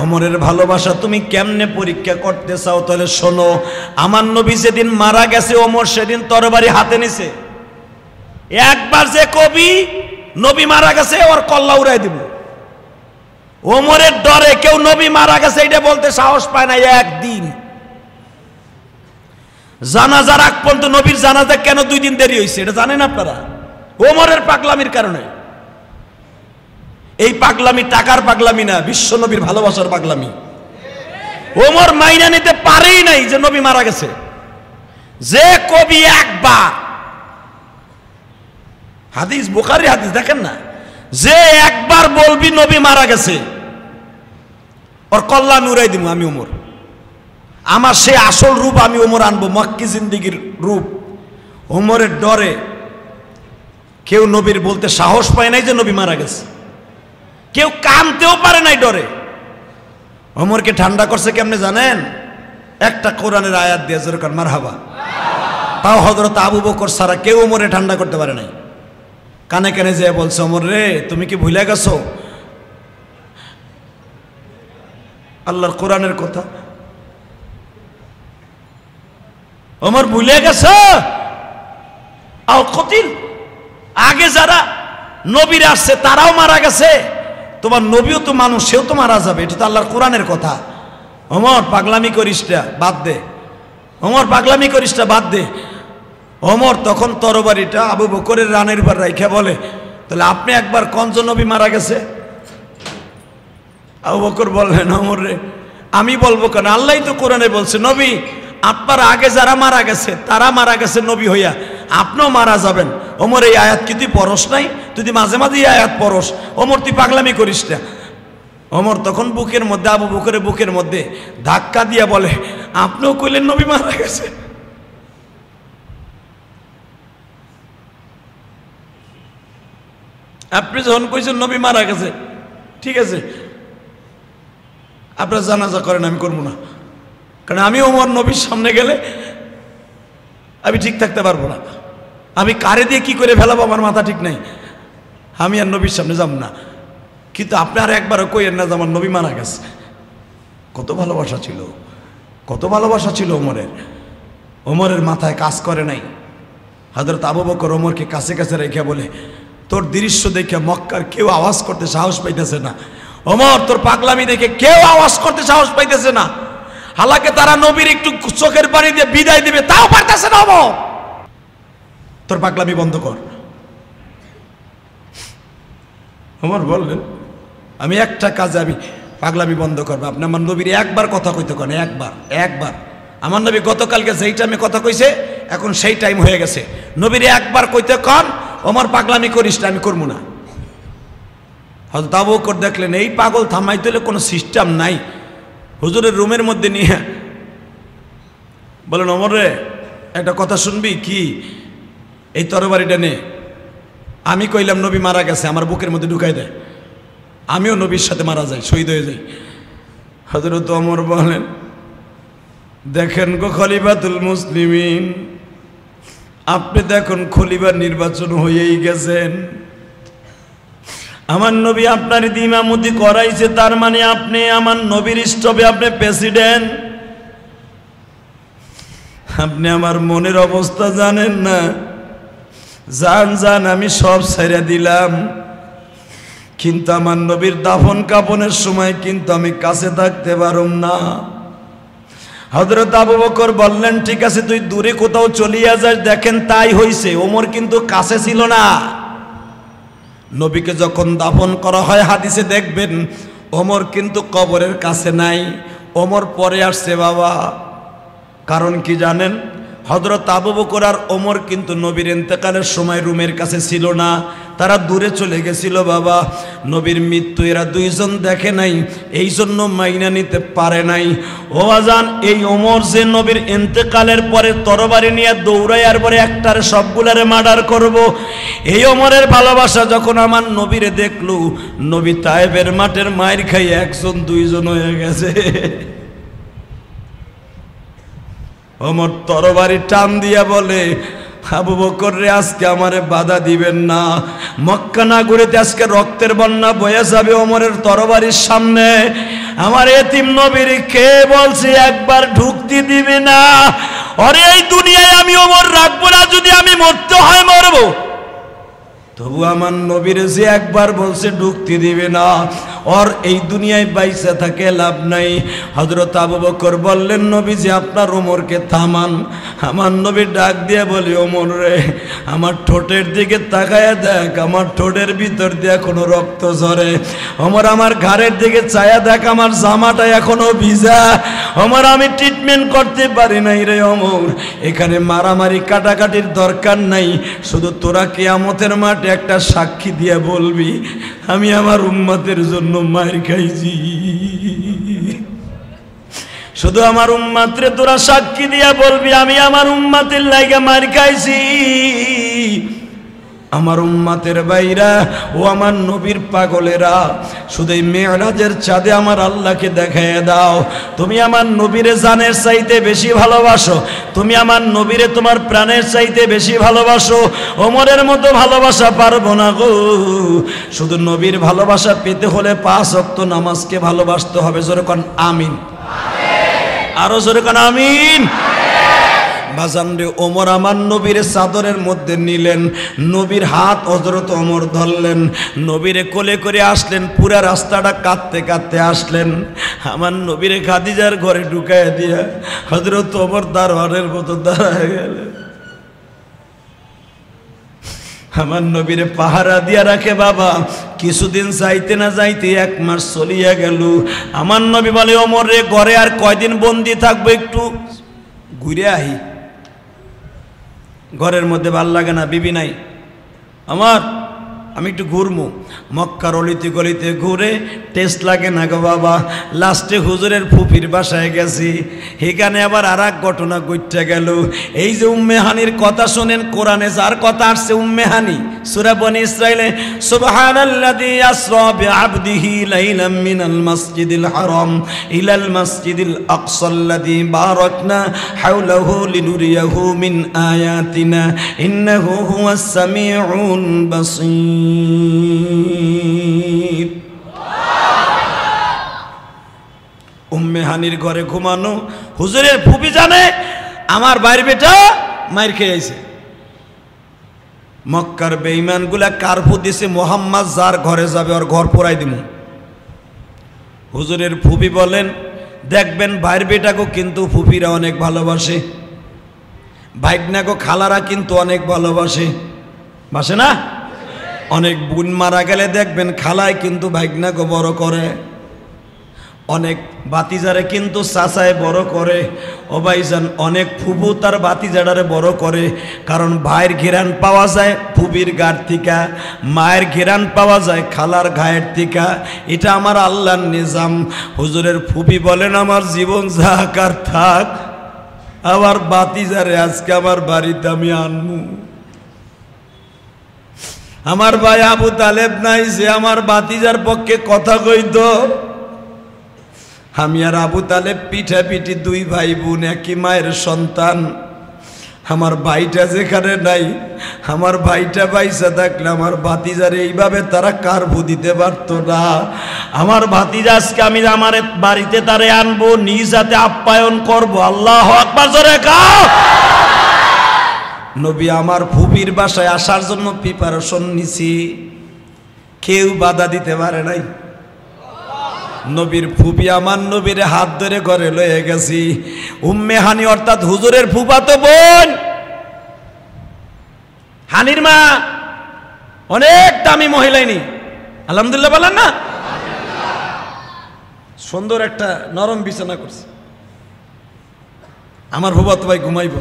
ওমরের ভালোবাসা তুমি কেমনে পরীক্ষা করতে চাও? তাহলে শোনো, আমার নবী যেদিন মারা গেছে ওমর সেদিন তরবারি হাতে নিছে। একবার যে কবি নবী মারা গেছে ওর কল্লা উড়াই দিব, ওমরের ডরে কেউ নবী মারা গেছে এটা বলতে সাহস পায় না। একদিন জানাজার আগ পর্যন্ত নবীর জানাজা কেন 2 দিন দেরি হয়েছে এটা জানেন আপনারা? ওমরের পাগলামির কারণে। এই পাগলামি টাকার পাগলামি না, বিশ্ব নবীর ভালোবাসার পাগলামি। ওমর মাইনা নিতে পারেই নাই যে নবী মারা গেছে। যে কবি একবার, হাদিস বুখারী হাদিস দেখেন না, যে একবার বলবি নবী মারা গেছে, ওর কল্যাণ উড়াই দিব আমি ওমর। আমার সে আসল রূপ আমি ওমর আনবো, মক্কি জিন্দিগির রূপ। ওমরের ডরে কেউ নবীর বলতে সাহস পায় নাই যে নবী মারা গেছে, কেউ কানতেও পারে নাই ডরে। ওমরকে ঠান্ডা করছে কেমনে জানেন? একটা কোরআনের আয়াত দিয়ে, যেরকম মারহাবা। তাও হযরত আবু বকর ছাড়া কেউ ওমরে ঠান্ডা করতে পারে নাই। কানে কানে যে বলছে, ওমর রে তুমি কি ভুলে গেছো আল্লাহর কোরআনের কথা? ওমর ভুলে গেছে আল কতিল, আগে যারা নবীরা আসছে তারাও মারা গেছে, তোমার নবীও তো মানুষ, সেও তো মারা যাবে, এটা তো আল্লাহর কোরআনের কথা। ওমর পাগলামি করিসটা বাদ দে, ওমর পাগলামি করিসটা বাদ দে। ওমর তখন তরবারিটা আবু বকরের রানের উপর রাইখা বলে, তাহলে আপনি একবার কঞ্জ নবী মারা গেছে? আবু বকর বললেন, ওমর রে আমি বলবো কেন, আল্লাহই তো কোরআনে বলছে নবী আপনার আগে যারা মারা গেছে তারা মারা গেছে নবী হইয়া, আপনিও মারা যাবেন। ওমর এই আয়াত কি তুই পড়স নাই? তুই মাঝে মাঝে এই আয়াত পড়স, ওমর তুই পাগলামি করিস না। ওমর তখন বুকের মধ্যে, আবু বকরের বুকের মধ্যে ধাক্কা দিয়া বলে, আপনিও কইলেন নবী মারা গেছে। আপনি যখন কইছেন নবী মারা গেছে, ঠিক আছে আপনার জানাজা করেন, আমি করবো না, কারণ আমি ওমর নবীর সামনে গেলে আমি ঠিক থাকতে পারবো না। আমি কারে দিয়ে কি করে ফেলাবো আমার মাথা ঠিক নাই, আমি আর নবীর সামনে যাব না। কিন্তু আপনি আর একবারও কইেন না যে আমার নবী মারা গেছে। কত ভালোবাসা ছিল, কত ভালোবাসা ছিল ওমরের। ওমরের মাথায় কাজ করে নাই। হযরত আবু বকর ওমরকে কাছে কাছে রেখে বলে, তোর দৃশ্য দেখে মক্কার কেউ আওয়াজ করতে সাহস পাইতেছে না। ওমর তোর পাগলামি দেখে কেউ আওয়াজ করতে সাহস পাইতেছে না। হালাকে তারা নবীর একটু চোখের পানি দিয়ে বিদায় দিবে, তাও পারতেছে না। ওমর তোর পাগলামি বন্ধ কর। ওমর বললেন, আমি একটা কাজে আমি পাগলামি বন্ধ করবো, আপনি আমার নবীর একবার কথা কইতে কন, একবার একবার। আমার নবী গতকালকে যেই টাইমে কথা কইছে এখন সেই টাইম হয়ে গেছে, নবীর একবার কইতে কন। ওমর পাগলামি করিস না, আমি করবো না। হযরত আবু বকর দেখলেন এই পাগল থামাইতে হলে কোনো সিস্টেম নাই। হুজুরের রুমের মধ্যে নিয়ে বলেন, ওমর রে একটা কথা শুনবি কি? এই তরবারিটা নে, আমি কইলাম নবী মারা গেছে, আমার বুকের মধ্যে ঢুকাই দেয়, আমিও নবীর সাথে মারা যাই, শহীদ হয়ে যাই। হযরত ওমর বলেন, দেখেন গো খলিফাতুল মুসলিমিন, আপনি দেখুন খলিফা নির্বাচন হয়েই গেছেন, আমার নবী আপনার ইমামতি করাইছে, তার মানে আপনি আমার নবীর স্টপে আপনি প্রেসিডেন্ট। আপনি আমার মনের অবস্থা জানেন না। জান জান আমি সব ছেড়ে দিলাম, কিন্তু আমার নবীর দাফন কাফনের সময় কিন্তু আমি কাছে থাকতে পারুম না। হযরত আবু বকর বললেন, ঠিক আছে তুই দূরে কোথাও চলিয়া যাস। দেখেন তাই হইছে, ওমর কিন্তু কাছে ছিল না। নবীকে যখন দাফন করা হয় হাদিসে দেখবেন ওমর কিন্তু কবরের কাছে নাই, ওমর পরে আসছে বাবা। কারণ কি জানেন? হযরত আবু বকর আর ওমর কিন্তু নবীর ইন্তেকালের সময় রুমের কাছে ছিল না, তারা দূরে চলে গেছিল বাবা। নবীর মৃত্যু এরা দুইজন দেখে নাই, এই জন্য মাইনা নিতে পারে নাই। ও আজান, এই ওমর যে নবীর ইন্তেকালের পরে তরবারি নিয়ে দৌড়ায় আর পরে একটারে সবগুলারে মার্ডার করব, এই ওমরের ভালোবাসা যখন আমার নবীরে দেখলো, নবী তায়েবের মাঠের মায়ের খাই একজন দুইজন হয়ে গেছে। ওমর তরবারি টান দিয়া বলে, আবু বকর রে আজকে আমারে বাধা দিবেন না, মক্কা নগরীতে আজকে রক্তের বন্যা বয়ে যাবে ওমরের তরবারির সামনে। আমার এতিম নবীর কে বলছে একবার ঢুকতে দিবে না? আরে এই দুনিয়ায় আমি ওমর রাখবো না, যদি আমি মরতে হয় মরবো, তবু আমার নবীর যে একবার বলছে ঢুকতে দিবে না, और এই দুনিয়ায় বাইসা থাকে লাভ নাই। হযরত আবু বকর বললেন, নবীজি আপনার ওমরকে থামান, আমার নবী ডাক দিয়ে বলি ওমর রে আমার ঠোঁটের দিকে তাকায়া দেখ আমার ঠোঁটের ভিতর দিয়ে এখনো রক্ত ঝরে ওমর আমার ঘাড়ের দিকে চায়া দেখ আমার জামাটা এখনো ভিজা ওমর আমি ট্রিটমেন্ট করতে পারি নাই রে ওমর এখানে মারামারি কাটাকাটির দরকার নাই শুধু তোরা কিয়ামতের মাঠে একটা সাক্ষী দিয়ে বলবি আমি আমার উম্মতের জন্য মার খাইছি শুধু আমার উম্মতরে তোরা সাক্ষী দিয়া বলবি আমি আমার উম্মতের লাগা মার খাইছি আমার উম্মতের ভাইরা ও আমার নবীর পাগলেরা শুধু এই মেরাজের চাঁদে আমার আল্লাহকে দেখায় দাও তুমি আমার নবীরে জানের চাইতে বেশি ভালোবাসো তুমি আমার নবীরে তোমার প্রাণের চাইতে বেশি ভালোবাসো ওমরের মতো ভালোবাসা পারবো না গো শুধু নবীর ভালোবাসা পেতে হলে 5 ওয়াক্ত নামাজকে ভালোবাসতে হবে জোরে কোন আমিন আরো জোরে কোন আমিন বাজান রে ওমর আমার নবীর চাদরের মধ্যে নিলেন নবীর হাত হযরত ওমর ধরলেন নবীরে কোলে করে আসলেন পুরা রাস্তাটা কাঁদতে কাঁদতে আসলেন আমার নবীরে খাদিজার ঘরে ঢুকায় দিয়া হযরত ওমর দারোয়ানের মতো দাঁড়ায় গেলেন আমার নবীরে পাহারা দিয়া রাখে বাবা কিছুদিন যাইতে না যাইতে 1 মাস চলিয়া গেল আমার নবী বলে ওমর রে ঘরে আর কয়দিন বন্দি থাকবো একটু ঘুরে আহি ঘরের মধ্যে ভাল লাগে না বিবি নাই আমার আমি একটু ঘুরমু মক্কার অলিতে গলিতে ঘুরে টেস্ট লাগে না গো বাবা লাস্টে হুজুরের ফুফির বাসায় গেছি এখানে আবার আর এক ঘটনা ঘটে গেল এই যে উম্মে হানির কথা শোনেন কোরআনে যার কথা আসছে উম্মে হানি সূরা বনী ইসরাঈলে সুবহানাল্লাযী আসরা বিআবদিহি লাইলাম মিনাল মাসজিদিল হারাম ইলাল মাসজিদিল আকসাল্লাযী বারাকনা হাওলাহু লিনুরিয়াহু মিন আয়াতিনা ইন্নাহু হুয়াস সামিউল বাসীর উম্মে হানির ঘরে ঘুমানো হুজুরের ফুপি জানে আমার বাইর বেটা মাইর খেয়ে আইছে মক্কার বেঈমানগুলা কারফু দিছে মুহাম্মদ যার ঘরে যাবে ওর ঘর পোড়াই দিমু হুজুরের ফুপি বলেন দেখবেন বাইর বেটাকে কিন্তু ফুপিরা অনেক ভালোবাসে ভাইগনাকে খালারা কিন্তু অনেক ভালোবাসে বাসে না অনেক বোন মারা গেলে দেখবেন খালায় কিন্তু ভাইগনাকে বড় করে অনেক বাতিজারে কিন্তু চাচায় বড় করে ও ভাইজান অনেক ফুফু তার বাতিজাড়ারে বড় করে কারণ ভাইয়ের ঘেরান পাওয়া যায় ফুবির গার থেকে মায়ের ঘেরান পাওয়া যায় খালার গায়ের থেকে এটা আমার আল্লাহর নিজাম হুজুরের ফুপি বলেন আমার জীবন যাকার থাক আবার বাতিজারে আজকে আমার বাড়িতে আমি আনমু আমার ভাই আবু তালেব নাই যে আমার বাতিজার পক্ষে কথা কইতো আমি আর আবু তালেব পিঠাপিঠি 2 ভাই বোন একই মায়ের সন্তান আমার ভাইটা যেখানে নাই আমার ভাইটা বাইসা থাকলে আমার ভাতিজারে এইভাবে তারা কারভু দিতে পারতো না আমার ভাতিজা আজকে আমি আমার বাড়িতে তারে আনবো নিজ হাতে আপ্যায়ন করবো আল্লাহু আকবার জোরে গাও নবী আমার ফুপির বাসায় আসার জন্য প্রিপারেশন নিছি কেউ বাধা দিতে পারে নাই নবীর ফুপি আমার নবীর হাত ধরে ঘরে লয়ে গেছি উম্মে হানি অর্থাৎ হুজুরের ফুফাতো বোন হানির মা অনেক দামি মহিলাইনি আলহামদুলিল্লাহ বলেন না সুন্দর একটা নরম বিছানা করছে আমার ফুফাতো ভাই ঘুমাইব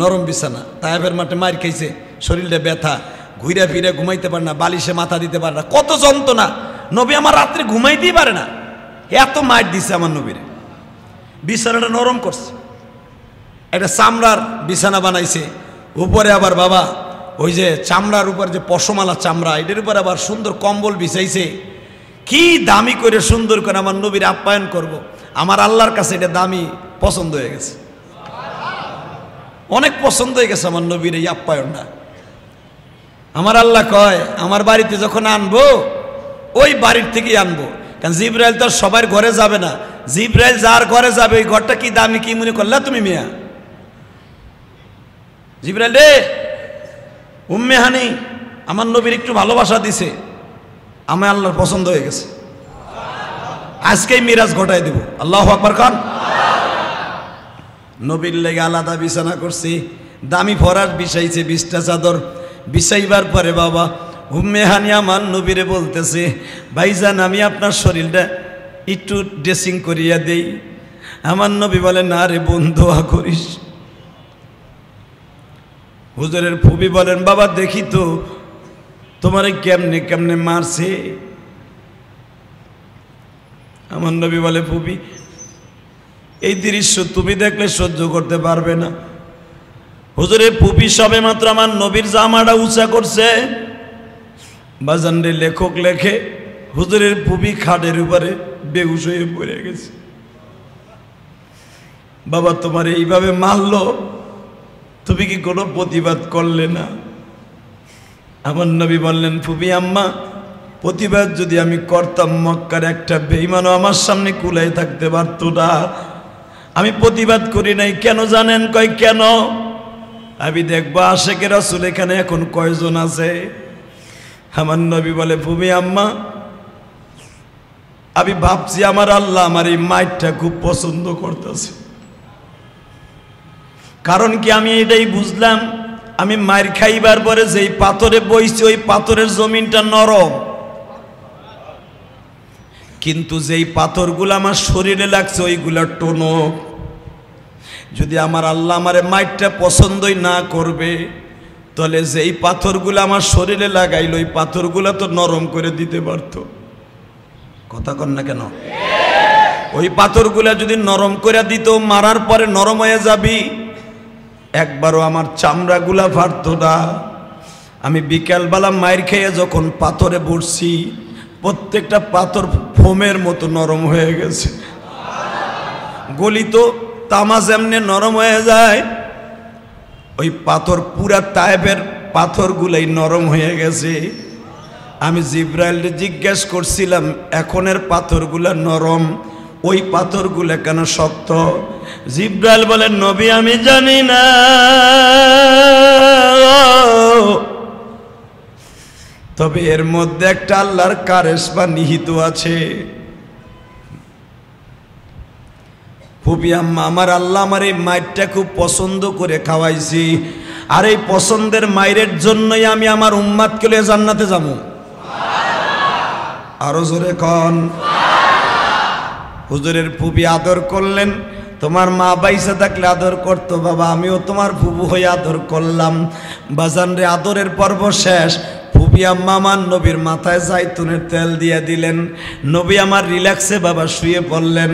নরম বিছানা তায়েফের মাঠে মার খাইছে শরীরটা ব্যথা ঘুরে ফিরে ঘুমাইতে পারে না বালিশে মাথা দিতে পারে না কত যন্ত্রণা নবী আমার রাত্রে ঘুমাইতেই পারে না এত মার দিছে আমার নবীর বিছানাটা নরম করছে একটা চামড়ার বিছানা বানাইছে উপরে আবার বাবা ওই যে চামড়ার উপর যে পশমালা চামড়া এটার উপর আবার সুন্দর কম্বল বিছাইছে কি দামি করে সুন্দর করে আমার নবীর আপ্যায়ন করব আমার আল্লাহর কাছে এটা দামি পছন্দ হয়ে গেছে অনেক পছন্দ হয়ে গেছে আমার নবীর এই আপ্যায়নটা আমার আল্লাহ কয় আমার বাড়িতে যখন আনবো ওই বাড়ির থেকেই আনবো কারণ জিবরাইল তো সবার ঘরে যাবে না জিবরাইল যার ঘরে যাবে ওই ঘরটা কি দামি কি মনে করলা তুমি মিয়া জিবরাইল রে উম্মে হানি আমার নবীর একটু ভালোবাসা দিছে আমার আল্লাহর পছন্দ হয়ে গেছে আজকেই মিরাজ ঘটাই দেব আল্লাহু আকবার খান নবীর লেগে আলাদা বিছানা করছি, দামি ফরাস বিছাইছে 20টা চাদর। বিছাইবার পরে বাবা উম্মে হানি আমার নবীরে বলতেছে, ভাইজান আমি আপনার শরীরটা একটু ড্রেসিং করিয়া দেই। আমার নবী বলে, না রে বোন, দোয়া করিস। হুজুরের ফুবি বলেন, বাবা দেখি তো তোমারে কেমনে কেমনে মারছে। আমার নবী বলে, ফুবি এই দৃশ্য তুমি দেখলে সহ্য করতে পারবে না। হুজুরের ফুবি সবে মাত্র আমার নবীর জামাটা উঁচা করছে, বাজান রে লেখক লেখে হুজুরের ফুবি খাটের উপরে বেহুশ হয়ে পড়ে গেছে। বাবা তোমার এইভাবে মারলো, তুমি কি কোনো প্রতিবাদ করলে না? আমার নবী বললেন, ফুবি আম্মা প্রতিবাদ যদি আমি করতাম মক্কার একটা বেঈমানও আমার সামনে কুলাই থাকতে পারতো না। আমি প্রতিবাদ করি নাই। কেন জানেন? কয় কেন? আমি দেখবো আশেকে রাসূল এখানে এখন কয়জন আছে। আমার নবী বলে, ফুবি আম্মা আমি ভাবছি আমার আল্লাহ আমার এই মাইটটা খুব পছন্দ করতেছে। কারণ কি আমি এটাই বুঝলাম, আমি মায়ের খাইবার পরে যেই পাথরে বইছি ওই পাথরের জমিনটা নরম, কিন্তু যেই পাথরগুলো আমার শরীরে লাগছে ওইগুলা টনক। যদি আমার আল্লাহ আমারে মাইটটা পছন্দই না করবে, তাহলে যেই পাথরগুলো আমার শরীরে লাগাইল ওই পাথরগুলো তো নরম করে দিতে পারত। কথা কন না কেন? ওই পাথরগুলা যদি নরম করে দিত, মারার পরে নরম হয়ে যাবি, একবারও আমার চামড়াগুলা ফাটতো না। আমি বিকালবেলা মায়ের খেয়ে যখন পাথরে বসছি, প্রত্যেকটা পাথর ফোমের মতো নরম হয়ে গেছে। গলিত তামা যেমনি নরম হয়ে যায়, ওই পাথর পুরা তায়েফের পাথরগুলাই নরম হয়ে গেছে। আমি জিব্রাইলকে জিজ্ঞেস করছিলাম, এখনের পাথরগুলা নরম, ওই পাথরগুলা কেন শক্ত? জিব্রাইল বলেন, নবী আমি জানি না, তবে এর মধ্যে একটা আল্লাহর কারিশমা নিহিত আছে। ফুবি আম্মা আমার আল্লাহ আমার এই মাইরটা খুব পছন্দ করে খাওয়াইছি, আর এই পছন্দের মাইরের জন্যই আমি আমার উম্মাতকে লয়ে জান্নাতে যাব। আরো জোরে কন। হুজুরের ফুবি আদর করলেন, তোমার মা বাইসা থাকলে আদর করতো বাবা, আমিও তোমার ফুবু হয়ে আদর করলাম। বাজান রে আদরের পর্ব শেষ। ফুবি আম্মা আমার নবীর মাথায় জাইতুনের তেল দিয়ে দিলেন। নবী আমার রিল্যাক্সে বাবা শুয়ে পড়লেন।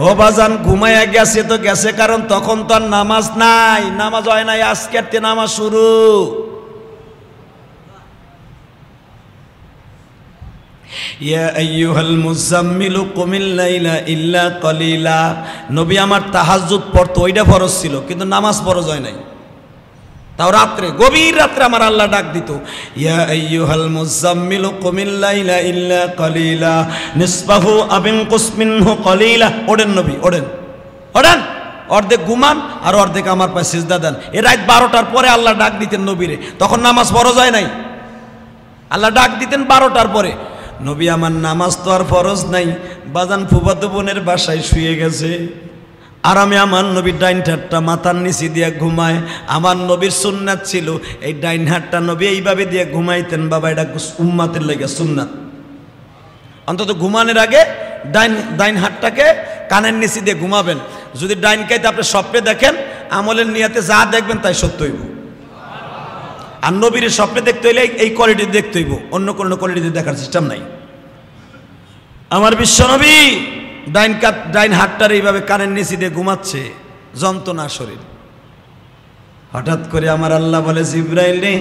ও বাজান ঘুমাইয়া গেছে তো গেছে, কারণ তখন তো আর নামাজ নাই, নামাজ হয় নাই, আজকের তে নামাজ শুরু। ইয়া আইয়ুহাল মুজাম্মিলু কুমিল লাইলা ইল্লা কলিলা। নবী আমার তাহাজ্জুদ পড়তো, ওইটা ফরজ ছিল, কিন্তু নামাজ ফরজ হয় নাই। তাও রাত্রে, গভীর রাত্রে আমার আল্লাহ ডাক দিত, ইয়া আইয়ুহাল মুজাম্মিলু কুমিল লাইলা ইল্লা কলিলা নিসফাহু আবিনকুস মিনহু কলিলা। ওঠেন নবী, ওঠেন ওঠেন, অর্ধেক ঘুমান আর অর্ধেক আমার পায়ে সিজদা দেন। এ রাত 12টার পরে আল্লাহ ডাক দিতেন নবীরে, তখন নামাজ ফরজ হয় নাই। আল্লাহ ডাক দিতেন 12টার পরে। নবী আমার নামাজ তো আর ফরজ নাই, বাজান ফুফাতো বোনের বাসায় শুয়ে গেছে, আর আমি আমার নবীর ডাইন হাতটা মাথার নিচে দিয়ে ঘুমায়। আমার নবীর সুন্নাত ছিল এই ডাইন হাতটা নবী এইভাবে দিয়ে ঘুমাইতেন। বাবা এটা উম্মাতের লেগে সুন্নাত, অন্তত ঘুমানোর আগে ডাইন হাতটাকে কানের নিচে দিয়ে ঘুমাবেন। যদি ডাইন কাইতে আপনি স্বপ্নে দেখেন, আমলের নিয়াতে যা দেখবেন তাই সত্য হইব। আর নবীর স্বপ্নে দেখতে হইলে এই কোয়ালিটি দেখতে হইব, অন্য কোনো কোয়ালিটিতে দেখার সিস্টেম নাই। আমার বিশ্বনবী ডাইন হাতটার এইভাবে কানের নিচে দিয়ে ঘুমাচ্ছে, যন্ত্রণা শরীর। হঠাৎ করে আমার আল্লাহ বলে, জিবরাইল রে,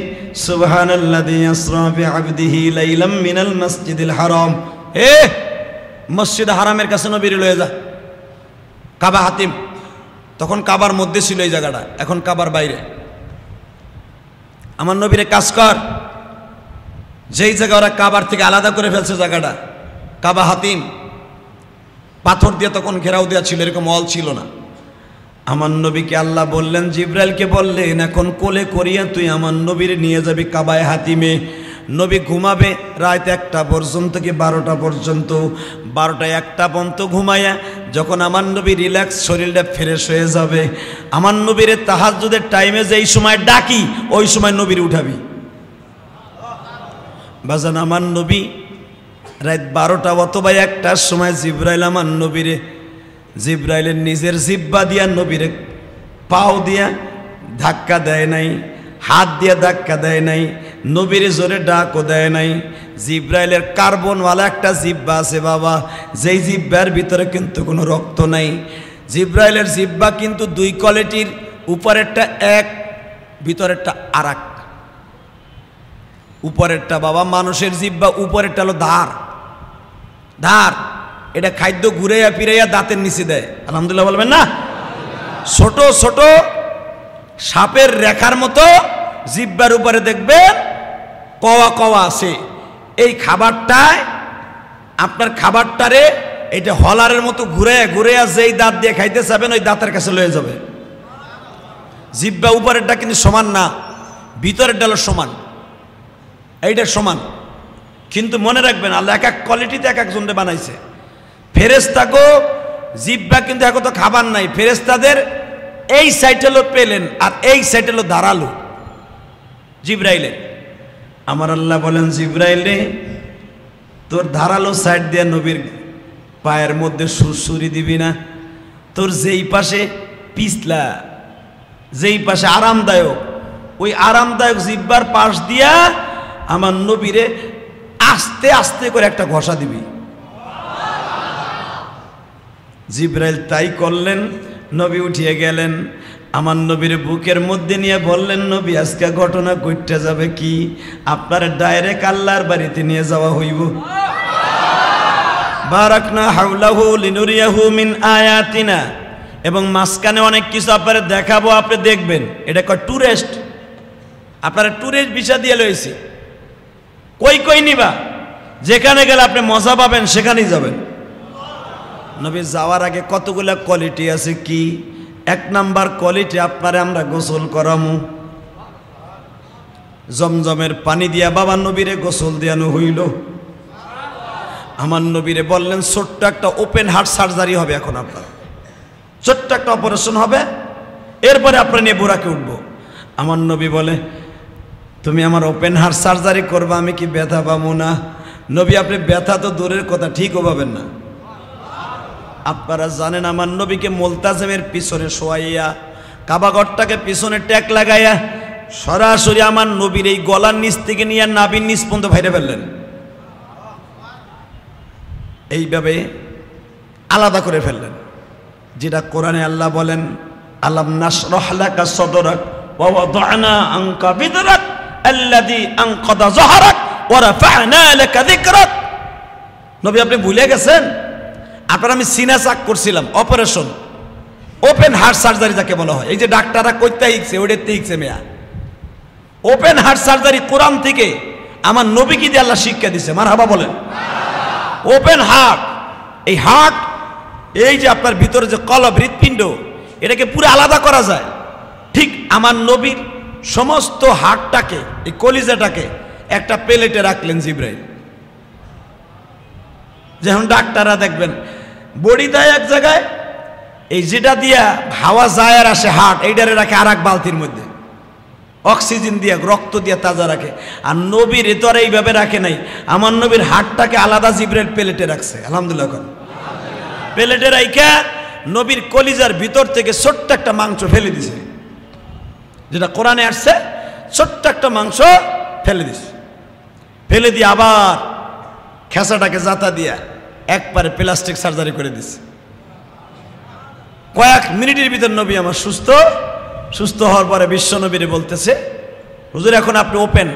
সুবহানাল্লাযী আসরা বিআবদিহি লাইলাম মিনাল মসজিদিল হারাম। এ মসজিদ হারামের কাছে নবীর লয়ে যা। কাবা হাতিম, তখন কাবার মধ্যে ছিল এই জায়গাটা, এখন কাবার বাইরে। আমার নবীরে কাজ কর, যেই জায়গা ওরা কাবার থেকে আলাদা করে ফেলছে জায়গাটা, কাবা হাতিম, পাথর দিয়ে তখন ঘেরাও দেওয়া ছিল, এরকম অল ছিল না। আমার নবীকে আল্লাহ বললেন, জিব্রাইলকে বললেন, এখন কোলে করিয়া তুই আমার নবীর নিয়ে যাবি কাবায় হাতিমে। নবী ঘুমাবে রাত 1টা পর্যন্ত কি 12টা পর্যন্ত, 12টা 1টা পর্যন্ত ঘুমায়া যখন আমার নবী রিল্যাক্স, শরীরটা ফ্রেশ হয়ে যাবে, আমার নবীর তাহাজ্জুদের টাইমে যেই সময় ডাকি ওই সময় নবীর উঠাবি। বাজান আমার নবী রাত 12টা অথবা 1টার সময় জিব্রাইল আমার নবীরে, জিব্রাইলের নিজের জিব্বা দিয়া নবীরে পাও দিয়া ধাক্কা দেয় নাই, হাত দিয়ে ধাক্কা দেয় নাই, নবীর জোরে ডাকও দেয় নাই। জিব্রাইলের কার্বনওয়ালা একটা জিব্বা আছে বাবা, যেই জিব্বার ভিতরে কিন্তু কোনো রক্ত নাই। জিব্রাইলের জিব্বা কিন্তু 2 কোয়ালিটির, উপরেরটা এক, ভিতরেরটা আরেক। উপরেরটা বাবা মানুষের জিব্বা, উপরেরটা হলো ধার, ধার, এটা খাদ্য ঘুরাইয়া ফিরাইয়া দাঁতের নিচে দেয়। আলহামদুলিল্লাহ বলবেন না? ছোট ছোট সাপের রেখার মতো জিব্বার উপরে দেখবেন কওয়া কওয়া আছে। এই খাবারটায় আপনার খাবারটারে এটা হলারের মতো ঘুরে ঘুরে যেই দাঁত দিয়ে খাইতে চাবেন ওই দাঁতের কাছে লয়ে যাবে। জিব্বা উপরেরটা কিন্তু সমান না, ভিতরের ডাল সমান, এইটা সমান। কিন্তু মনে রাখবেন আল্লাহ এক এক কোয়ালিটিতে এক একজনকে বানাইছে। ফেরেশতাকেও জিব্বা কিন্তু এখন তো খাবার নাই, ফেরেশতাদের এই সাইড হলো পেলেন আর এই সাইড হলো ধারালো। জিব্রাইলের আমার আল্লাহ বলেন জিব্রাইলে তোর ধারালো সাইড দিয়ে নবীর পায়ের মধ্যে সুরসুরি দিবি না, তোর যেই পাশে পিছলা, যেই পাশে আরামদায়ক, ওই আরামদায়ক জিব্বার পাশ দিয়া আমার নবীরে আস্তে আস্তে করে একটা ঘষা দিবি। জিব্রাইল তাই করলেন, নবী উঠিয়ে গেলেন, আমার নবীর বুকের মধ্যে নিয়ে বললেন নবী আজকে ঘটনা ঘটতে যাবে কি, আপনার ডাইরেক্ট আল্লাহর বাড়িতে নিয়ে যাওয়া হইব। বারাকনা হাওলাহু লিনুরিয়াহু মিন আয়াতিনা, এবং মাঝখানে অনেক কিছু আপনারা দেখাবো, আপনি দেখবেন। এটা কয় ট্যুরিস্ট, আপনারা ট্যুরিস্ট ভিসা দিয়ে লইছি, কই কই নিবা, যেখানে গেলে আপনি মজা পাবেন সেখানেই যাবেন। নবী যাওয়ার আগে কতগুলা কোয়ালিটি আছে কি, 1 নাম্বার কোয়ালিটি আপনারে আমরা গোসল করামু, জমজমের পানি দিয়া বাবা নবীরে গোসল দিয়ানো হইল। আমার নবীরে বললেন ছোট্ট একটা ওপেন হার্ট সার্জারি হবে, এখন আপনার ছোট্ট একটা অপারেশন হবে, এরপরে আপনার নিয়ে বুড়াকে উঠবো। আমার নবী বলে তুমি আমার ওপেন হার্ট সার্জারি করবা, আমি কি ব্যথা পাবো না? নবী আপনি ব্যথা তো দূরের কথা, ঠিকও পাবেন না। আপনারা জানেন আমার নবীকে মুলতাজিমের পিছনে শোয়াইয়া, কাবাঘরটাকে পিছনে ট্যাক লাগাইয়া সরাসরি আমার নবীর এই গলার নিচ থেকে নিয়ে নাভির নিচ পর্যন্ত ভাইরে ফেললেন, এইভাবে আলাদা করে ফেললেন। যেটা কোরআনে আল্লাহ বলেন আলাম নাশরাহ লাকা সাদরাক ওয়া ওয়াদানা আনকা বিদরাক আল্লাযী আনকাদা যাহরাক ওয়া রাফা'না লাকা যিকরাক। নবী আপনি ভুলে গেছেন, আপনার আমি সিনা চাক করছিলাম, অপারেশন ওপেন হার্ট সার্জারি যাকে বলা হয়। এই যে ডাক্তাররা কইতে শিখছে ওইটাতে শিখছে মেয়া, ওপেন হার্ট সার্জারি কোরআন থেকে আমার নবীকে দিয়ে আল্লাহ শিক্ষা দিছে। মারহাবা বলেন। ওপেন হার্ট, এই হার্ট, এই যে আপনার ভিতরে যে কলব হৃৎপিণ্ড, এটাকে পুরো আলাদা করা যায়। ঠিক আমার নবীর সমস্ত হার্টটাকে, এই কলিজাটাকে একটা প্লেটে রাখলেন জিব্রাইল। যেমন ডাক্তাররা দেখবেন বডি দেয় এক জায়গায়, এই যেটা দিয়া হাওয়া যায় আর আসে হার্ট, এইটারে রাখে আর এক বালতির মধ্যে, অক্সিজেন দিয়া রক্ত দিয়া তাজা রাখে। আর নবীর এ তো আর এইভাবে রাখে নাই, আমার নবীর হার্টটাকে আলাদা জিব্রাইল প্লেটে রাখছে। আলহামদুলিল্লাহ, প্লেটে রাইখা নবীর কলিজার ভিতর থেকে ছোট্ট একটা মাংস ফেলে দিছে, যেটা কোরআনে আসছে, ছোট্ট একটা মাংস ফেলে দিছে। ফেলে দিয়ে আবার খেসাটাকে জাতা দিয়া একবারে প্লাস্টিক সার্জারি করে দিছে। কয়েক মিনিটের ভিতর নবী আমার সুস্থ। সুস্থ হওয়ার পরে বিশ্ব নবীরে বলতেছে হুজুর এখন আপনি ওপেন,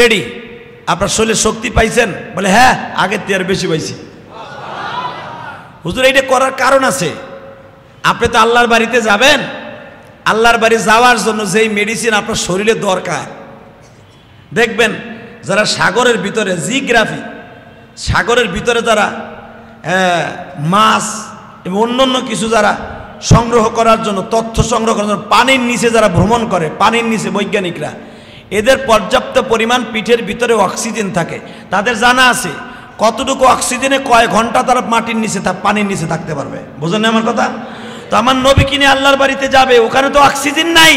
রেডি, আপনার শরীরে শক্তি পাইছেন? বলে হ্যাঁ, আগের থেকে আর বেশি পাইছি। হুজুর এইটা করার কারণ আছে, আপনি তো আল্লাহর বাড়িতে যাবেন, আল্লাহর বাড়ি যাওয়ার জন্য যেই মেডিসিন আপনার শরীরে দরকার, দেখবেন যারা সাগরের ভিতরে জিওগ্রাফি, সাগরের ভিতরে যারা মাছ এবং অন্যান্য কিছু যারা সংগ্রহ করার জন্য, তথ্য সংগ্রহ করার জন্য পানির নিচে যারা ভ্রমণ করে, পানির নিচে বৈজ্ঞানিকরা, এদের পর্যাপ্ত পরিমাণ পিঠের ভিতরে অক্সিজেন থাকে। তাদের জানা আছে কতটুকু অক্সিজেনে কয় ঘন্টা তারা মাটির নিচে পানির নিচে থাকতে পারবে। বুঝলেন আমার কথা? তো আমার নবী কিনে আল্লাহর বাড়িতে যাবে, ওখানে তো অক্সিজেন নাই,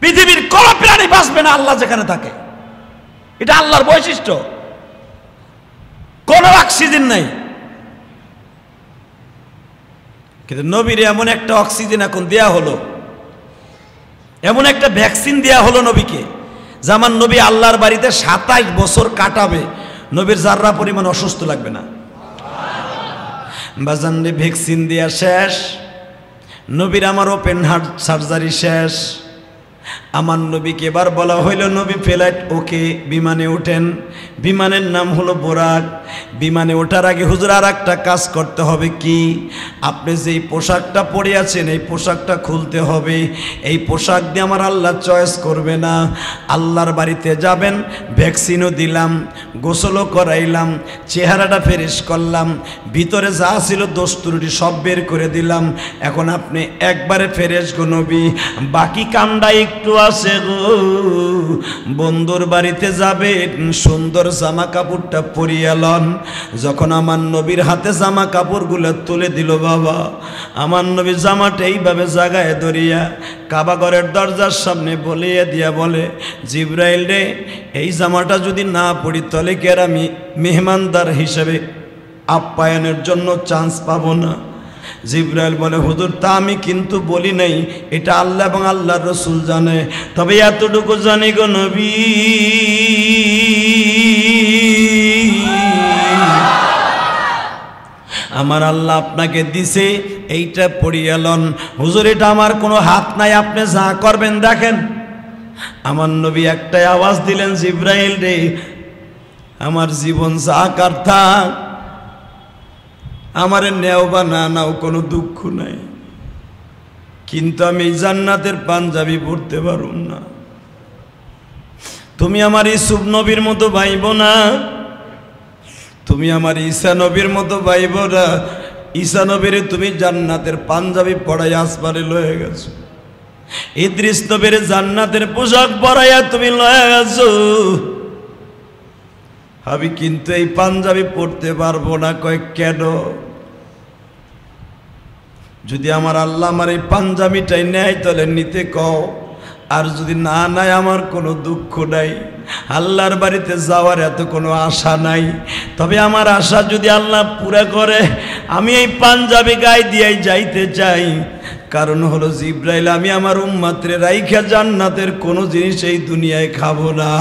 পৃথিবীর কোন প্রাণী বাঁচবে না আল্লাহ যেখানে থাকে। এটা আল্লাহর বৈশিষ্ট্য, কোন অক্সিজেন নাই। কিন্তু নবীর এমন একটা অক্সিজেন এখন দেয়া হলো, এমন একটা ভ্যাকসিন দেয়া হলো নবীকে, যে আমার নবী আল্লাহর বাড়িতে 27 বছর কাটাবে, নবীর যাররা পরিমাণ অসুস্থ লাগবে না। বাজানরে ভ্যাকসিন দেয়া শেষ, নবীর আমার ওপেন হার্ট সার্জারি শেষ। আমার নবীকে এবার বলা হইল, নবী ফ্লাইট ওকে, বিমানে ওঠেন। বিমানের নাম হলো বোরাক। বিমানে ওঠার আগে হুজুর আর একটা কাজ করতে হবে। কি? আপনি যেই পোশাকটা পরে আছেন এই পোশাকটা খুলতে হবে। এই পোশাক দিয়ে আমার আল্লাহ চয়েস করবে না। আল্লাহর বাড়িতে যাবেন, ভ্যাকসিনও দিলাম, গোসলও করাইলাম, চেহারাটা ফ্রেশ করলাম, ভিতরে যা ছিল দোষ ত্রুটি সব বের করে দিলাম। এখন আপনি একবারে ফ্রেশ গো নবী, বাকি কামটা একটু আছে গো। বন্ধুর বাড়িতে যাবে, সুন্দর জামা কাপড়টা পরিয়ে লন। যখন আমার নবীর হাতে জামা কাপড়গুলো তুলে দিল, বাবা আমার নবী জামাটা এইভাবে জাগায় ধরিয়া কাবা ঘরের দরজার সামনে বলিয়ে দিয়া বলে, জিব্রাইল রে, এই জামাটা যদি না পড়ি তাহলে কি আর আমি মেহমানদার হিসেবে আপ্যায়নের জন্য চান্স পাবো না? জিব্রাইল বলে, হুজুর তা আমি কিন্তু বলি নাই, এটা আল্লাহ এবং আল্লাহর রাসূল জানে। তবে এতটুকু জানি গো নবী, আমার আল্লাহ আপনাকে দিছে, এইটা পড়িয়ে লন। হুজুর এটা আমার কোনো হাত নাই, আপনি যা করবেন দেখেন। আমার নবী একটাই আওয়াজ দিলেন, জিব্রাইল রে, আমার জীবন যা কার থাক, আমারে নেও বা না নাও কোনো দুঃখ নাই, কিন্তু আমি জান্নাতের পাঞ্জাবি পড়তে পারব না। তুমি আমার ইউসুফ নবীর মতো ভাইব না, তুমি আমার ঈসা নবীর মতো ভাইব না। ঈসা নবীর তুমি জান্নাতের পাঞ্জাবি পড়াই আসমানে লয়ে গেছো, ইদ্রিস নবীর জান্নাতের পোশাক পরাইয়া তুমি লয়ে গেছো। আমি কিন্তু এই পাঞ্জাবি পড়তে পারবো না। কয় কেন? যদি আমার আল্লাহ আমার এই পাঞ্জাবিটাই নেয় তাহলে নিতে কও, আর যদি না নেয় আমার কোনো দুঃখ নাই, আল্লাহর বাড়িতে যাওয়ার এত কোনো আশা নাই। তবে আমার আশা যদি আল্লাহ পুরা করে, আমি এই পাঞ্জাবি গায়ে দিয়েই যাইতে চাই। কারণ হলো জিব্রাইল, আমি আমার উম্মতরে রাইখা জান্নাতের কোনো জিনিস এই দুনিয়ায় খাবো না,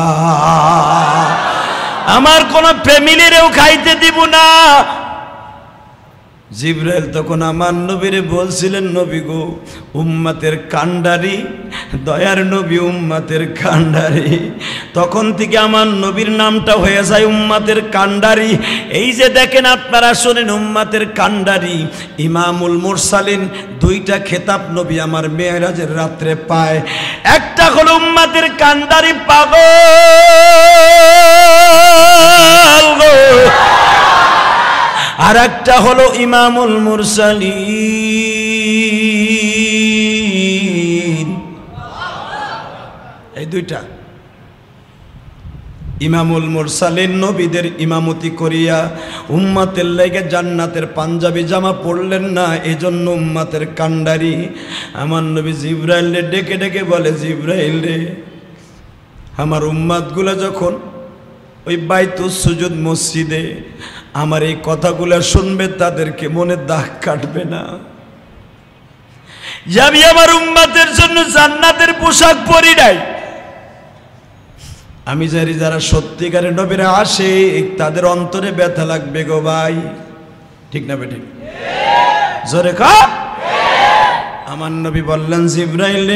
আমার কোনো ফ্যামিলিরেও খাইতে দিব না। জিব্রাইল তখন আমার নবীরে বলছিলেন, নবী গো, উম্মতের কান্ডারি, দয়ার নবী উম্মতের কান্ডারি। তখন থেকে আমার নবীর নামটা হয়ে যায় উম্মতের কান্ডারি। এই যে দেখেন আপনারা শোনেন, উম্মতের কান্ডারি, ইমামুল মুরসালিন, দুইটা খেতাব নবী আমার মেরাজের রাত্রে পায়। একটা হলো উম্মতের কান্ডারি পাগল, আর একটা হলো ইমামুল মুরসালিন। এই দুইটা, ইমামুল মুরসালিন নবীদের ইমামতি করিয়া উম্মতের লাগি জান্নাতের পাঞ্জাবি জামা পরলেন না, এজন্য উম্মতের কান্ডারি। আমার নবী জিব্রাইল রে ডেকে ডেকে বলে, জিব্রাইল রে, আমার উম্মতগুলো যখন ওই বাইতুস সুজুদ মসজিদে আমার এই কথাগুলো শুনবে, তাদেরকে মনে দাগ কাটবে না? আমি আমার উম্মতের জন্য জান্নাতের পোশাক পরি নাই। আমি জানি যারা সত্যিকারের নবীর আসে তাদের অন্তরে ব্যথা লাগবে গো ভাই, ঠিক না বেঠিক? জোরে খা। আমার নবী বললেন, জিব্রাইল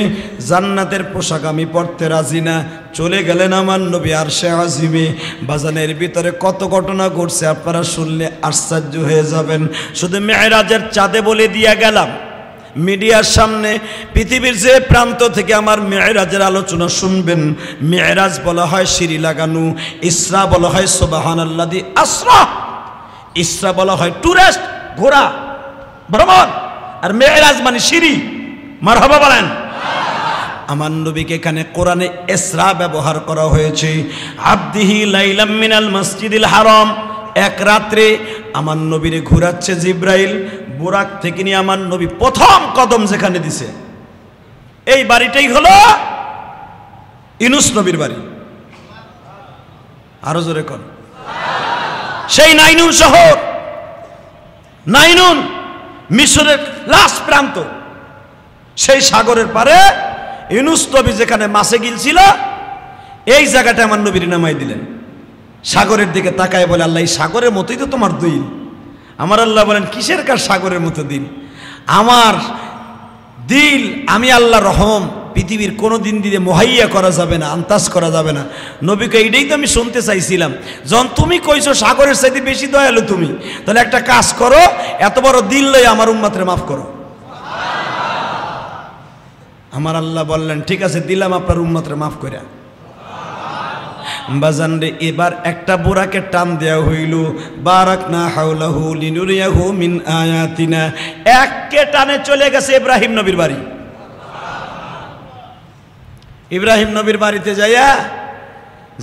জান্নাতের পোশাক আমি পরতে রাজি না। চলে গেলেন আমার নবী আরশে আজিমে। বাজানের ভিতরে কত ঘটনা ঘটছে আপনারা শুনলে আশ্চর্য হয়ে যাবেন। শুধু মেরাজের চাঁদে বলে দিয়া গেলাম মিডিয়ার সামনে, পৃথিবীর যে প্রান্ত থেকে আমার মেরাজের আলোচনা শুনবেন। মেরাজ বলা হয় সিঁড়ি লাগানো, ইসরা বলা হয় সুবহানাল্লাযী আসরা, ইসরা বলা হয় টুরিস্ট ঘোরা ভ্রমণ, আর মেরাজ মানে সিঁড়ি। মারহাবা বলেন। আমার নবীকে এখানে কোরআনে ইসরা ব্যবহার করা হয়েছে। আবদিহি লাইলাম মিনাল মসজিদিল হারাম, এক রাত্রে আমার নবীরে ঘুরাচ্ছে জিব্রাইল, বুরাক থেকে নিয়ে আমার নবী প্রথম কদম যেখানে দিছে এই বাড়িটাই হলো ইউনূস নবীর বাড়ি। আরো জোরে কর। সেই নাইনুন শহর, নাইনুন মিশরের লাস্ট প্রান্ত, সেই সাগরের পারে ইউনূস নবী যেখানে মাছে গিলছিল এই জায়গাটা আমার নবীর নামাই দিলেন। সাগরের দিকে তাকায় বলে, আল্লাহ এই সাগরের মতোই তো তোমার দিন। আমার আল্লাহ বলেন, কিসের কার সাগরের মতো দিন? আমার দিল, আমি আল্লাহ রহম, পৃথিবীর কোনো দিন দিয়ে মোহাইয়া করা যাবে না, আন্তাজ করা যাবে না। নবীকে এইটাই তো আমি শুনতে চাইছিলাম। যখন তুমি কইছো সাগরের চাইতে বেশি দয়ালু তুমি, তাহলে একটা কাজ করো, এত বড় দিল লই আমার উম্মতরে মাফ করো। আমার আল্লাহ বললেন, ঠিক আছে দিলাম আপনার উম্মতরে মাফ করে। বাজান রে, এবার একটা বুরাকে টান দেওয়া হইল, বারাকনা হাওলাহু লিনুরিয়াহু মিন আয়াতিনা, একে টানে চলে গেছে ইব্রাহিম নবীর বাড়ি। ইব্রাহিম নবীর বাড়িতে যাইয়া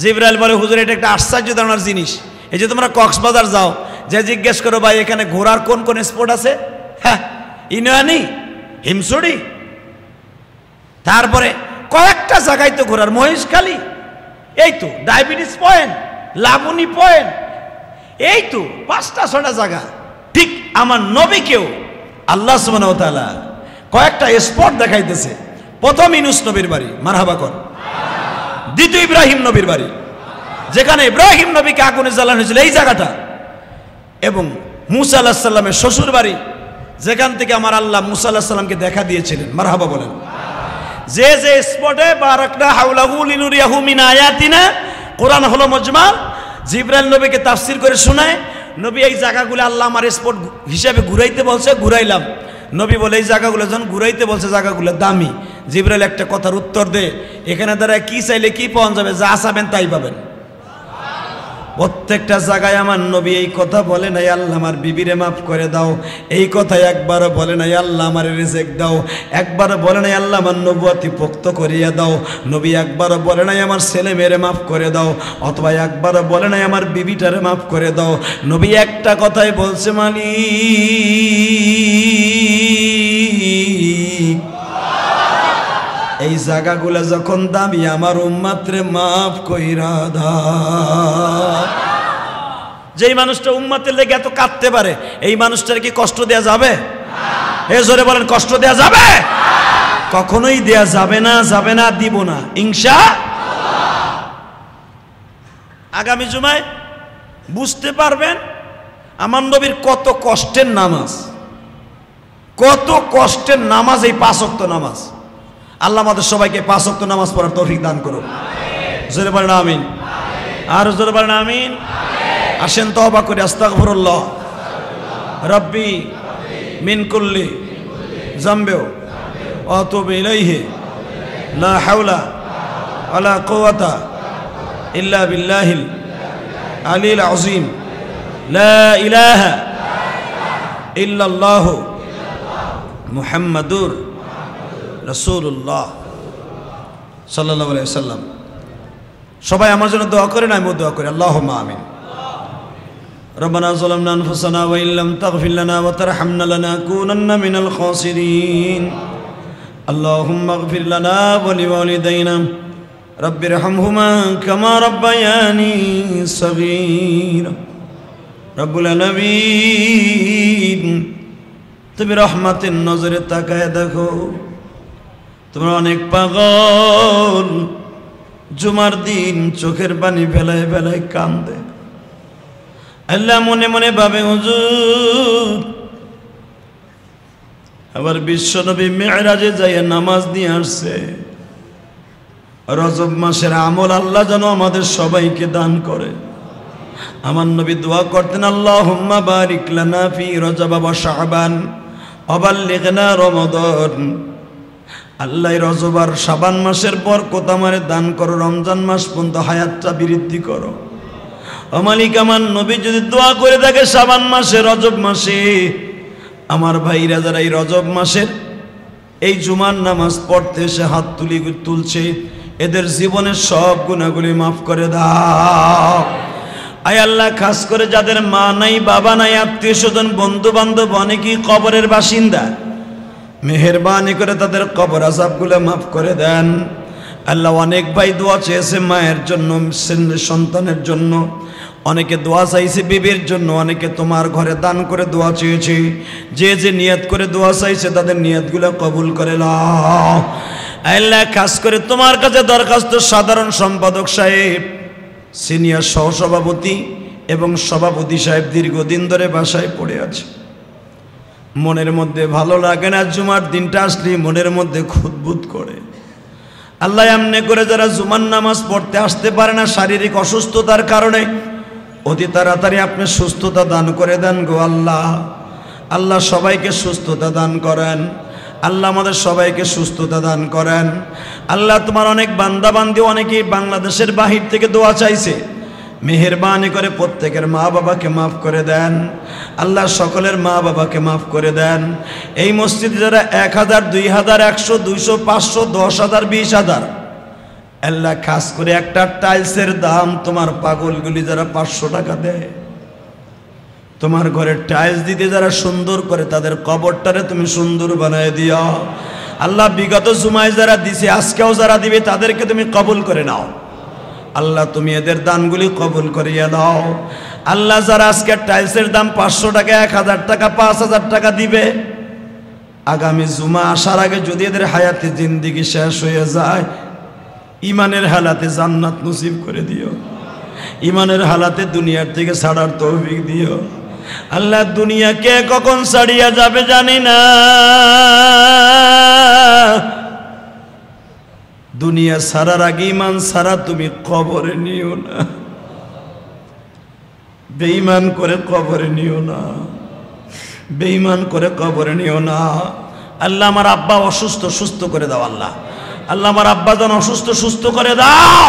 জিবরাইল বলে, হুজুর এটা একটা আশ্চর্য ধরনের জিনিস। এই যে তোমরা কক্সবাজার যাও, যে জিজ্ঞেস করো ভাই এখানে ঘোরার কোন কোন স্পট আছে, হ্যাঁ ইনানি, হিমসুড়ি, তারপরে কয়েকটা জায়গায় তো ঘোরার, মহেশখালী, এই তো ডায়াবেটিস পয়েন্ট, লাবণী পয়েন্ট, এই তো 5টা-6টা জায়গা। ঠিক আমার নবীকেও আল্লাহ সুবহানাহু ওয়া তাআলা কয়েকটা স্পট দেখাইতেছে। প্রথম ইউনূস নবীর বাড়ি, মারহাবা কর। দ্বিতীয় ইব্রাহিম নবীর বাড়ি, যেখানে ইব্রাহিম নবীকে আগুনে জ্বালানো হয়েছিল এই জায়গাটা, এবং মূসা আলাইহিস সালামের শ্বশুর বাড়ি, যেখান থেকে আমার আল্লাহ মূসা আলাইহিস সালামকে দেখা দিয়েছিলেন। মারহাবা বলেন। যে যে স্পটে বারাকনা হাওলাহু লিনুরিয়াহু মিন আয়াতিনা, কোরআন হলো মুজমাল, জিবরাইল নবীকে তাফসীর করে শোনায়। নবী এই জায়গাগুলো আল্লাহ আমার স্পট হিসাবে ঘুরাইতে বলছে, ঘুরাইলাম। নবী বলে এই জায়গাগুলো যখন ঘুরাইতে বলছে জায়গাগুলো দামি। জিবরাইল একটা কথার উত্তর দে, এখানে দ্বারা কি চাইলে কি পাওয়া যাবে, যা চাবেন তাই পাবেন। প্রত্যেকটা জায়গায় আমার নবী এই কথা বলে নাই, আল্লাহ আমার বিবিরে মাফ করে দাও, এই কথা একবারও বলে নাই, আল্লাহ আমার রিজিক দাও, একবারও বলে নাই আল্লাহ আমার নবুয়তি পোক্ত করিয়া দাও। নবী একবারও বলে নাই আমার ছেলে মেয়েরে মাফ করে দাও, অথবা একবারও বলে নাই আমার বিবিটারে মাফ করে দাও। নবী একটা কথাই বলছে, মালিক এই জায়গাগুলো যখন দামি, আমার উম্মতরে মাফ কইরা দাও। যেই মানুষটা উম্মতের লেগে এত কাঁদতে পারে, এই মানুষটার কি কষ্ট দেয়া যাবে? এ জোরে বলেন, কষ্ট দেয়া যাবে? কখনোই দেয়া যাবে না, যাবে না, দিব না ইনশাআল্লাহ। আগামী জুমায় বুঝতে পারবেন আমার নবীর কত কষ্টের নামাজ, কত কষ্টের নামাজ এই 5 ওয়াক্ত নামাজ। আল্লাহ আমাদের সবাইকে 5 ওয়াক্ত নামাজ পড়ার তৌফিক দান করুন। জোরে বলেন আমিন। আর জোরে বলেন আমিন। আসেন তওবা করি, আস্তাগফিরুল্লাহ রাব্বি মিন কুল্লি যামবি ওয়া আতুবু ইলাইহি লা হাওলা ওয়ালা কুওয়াতা ইল্লা বিল্লাহিল আলিল আযীম লা ইলাহা ইল্লাল্লাহু মুহাম্মাদুর রাসূলুল্লাহ সাল্লাল্লাহু আলাইহি ওয়াসাল্লাম। সবাই আমার জন্য দোয়া করেন, আমিও দোয়া করি। আল্লাহুম্মা আমিন। রব্বানা যালামনা আনফুসানা ওয়া ইল্লাম তাগফির লানা ওয়া তারহামনা লানাকুনান্না মিনাল খাসিরিন। আল্লাহুম্মা ইগফির লানা ওয়া লিওয়ালিদাইনা রাব্বিরহামহুমা কামা রাব্বায়ানি সাগীরা। রব্বুল আলামিন, তুমি রহমতের নজরে তাকায় দেখো, তোমরা অনেক পাগল জুমার দিন চোখের পানি ফেলায় ফেলায় কান্দে। আল্লাহ মনে মনে ভাবে, হুজুর আবার বিশ্বনবী মেরাজে যাইয়া নামাজ নিয়ে আসছে। রজব মাসের আমল আল্লাহ যেন আমাদের সবাইকে দান করে। আমার নবী দোয়া করতেন, আল্লাহুম্মা বারিক লানা ফি রজব ওয়া শাবান ওয়া বাল্লিগনা রমাদান। আল্লাহ রজব আর শাবান মাসের বরকত আমারে দান করো, রমজান মাস পর্যন্ত হায়াতটা বৃদ্ধি করো। ও মালিক, আমার নবী যদি দোয়া করে থাকে শাবান মাসে, রজব মাসে, আমার ভাইরা যারা এই রজব মাসের এই জুমার নামাজ পড়তে এসে হাত তুলছে, এদের জীবনের সব গুনাহগুলি মাফ করে দাও। আয় আল্লাহ, খাস করে যাদের মা নাই, বাবা নাই, আত্মীয় স্বজন, বন্ধু বান্ধব অনেকেই কবরের বাসিন্দা, মেহেরবানি করে তাদের কবর আযাবগুলো মাফ করে দেন। আল্লাহ, অনেক ভাই দোয়া চেয়েছে মায়ের জন্য, সন্তানের জন্য, অনেকে দোয়া চাইছে বিবির জন্য, অনেকে তোমার ঘরে দান করে দোয়া চেয়েছে। যে যে নিয়ত করে দোয়া চাইছে তাদের নিয়তগুলো কবুল করে নাও। আল্লাহ, খাস করে তোমার কাছে দরখাস্ত, সাধারণ সম্পাদক সাহেব, সিনিয়র সহসভাপতি এবং সভাপতি সাহেব দীর্ঘদিন ধরে বাসায় পড়ে আছে, মনের মধ্যে ভালো লাগে না, জুমার দিনটা আসলে মনের মধ্যে খুঁতবুত করে। আল্লাহ, এমনি করে যারা জুমার নামাজ পড়তে আসতে পারে না শারীরিক অসুস্থতার কারণে, অতি তাড়াতাড়ি আপনি সুস্থতা দান করে দেন গো আল্লাহ। আল্লাহ, সবাইকে সুস্থতা দান করেন। আল্লাহ, আমাদের সবাইকে সুস্থতা দান করেন। আল্লাহ, তোমার অনেক বান্দাবান্দি অনেকেই বাংলাদেশের বাহির থেকে দোয়া চাইছে, মেহেরবানি করে প্রত্যেকের মা বাবাকে মাফ করে দেন। আল্লাহ, সকলের মা বাবাকে মাফ করে দেন। এই মসজিদে যারা 1000, 2000, 100, 200, 500, 10,000, 20,000, আল্লাহ, খাস করে একটা টাইলসের দাম তোমার পাগলগুলি যারা 500 টাকা দেয়, তোমার ঘরে টাইলস দিতে যারা সুন্দর করে, তাদের কবরটারে তুমি সুন্দর বানায় দিও। আল্লাহ, বিগত জুমায় যারা দিছে, আজকেও যারা দিবে, তাদেরকে তুমি কবুল করে নাও। আল্লাহ, তুমি এদের দানগুলি কবুল করিয়ে নাও। আল্লাহ, যারা আজকে টাইলসের দাম 500 টাকা, 1000 টাকা, 5000 টাকা দিবে, আগামী জুমা আসার আগে যদি এদের হায়াতে জিন্দিগি শেষ হয়ে যায়, ইমানের হালাতে জান্নাত নসিব করে দিও। ইমানের হালাতে দুনিয়ার থেকে ছাড়ার তৌফিক দিও। আল্লাহ, দুনিয়া কে কখন ছাড়িয়া যাবে জানি না, দুনিয়া ছাড়ার আগে ইমান ছাড়া তুমি কবরে নিও না, বেঈমান করে কবরে নিও না, বেঈমান করে কবরে নিও না। আল্লাহ, আমার আব্বা অসুস্থ, সুস্থ করে দাও। আল্লাহ, আল্লাহ, আমার আব্বা যেন অসুস্থ, সুস্থ করে দাও।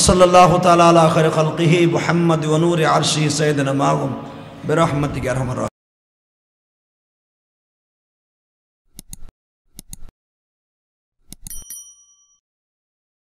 সাল্লাল্লাহু তাআলা আলা খায়রি খালকিহি মুহাম্মদ ওয়া নূরি আরশিহি সাইয়্যিদিনা মাহুম বিরহমাতিকা আরহামার রাহিমিন।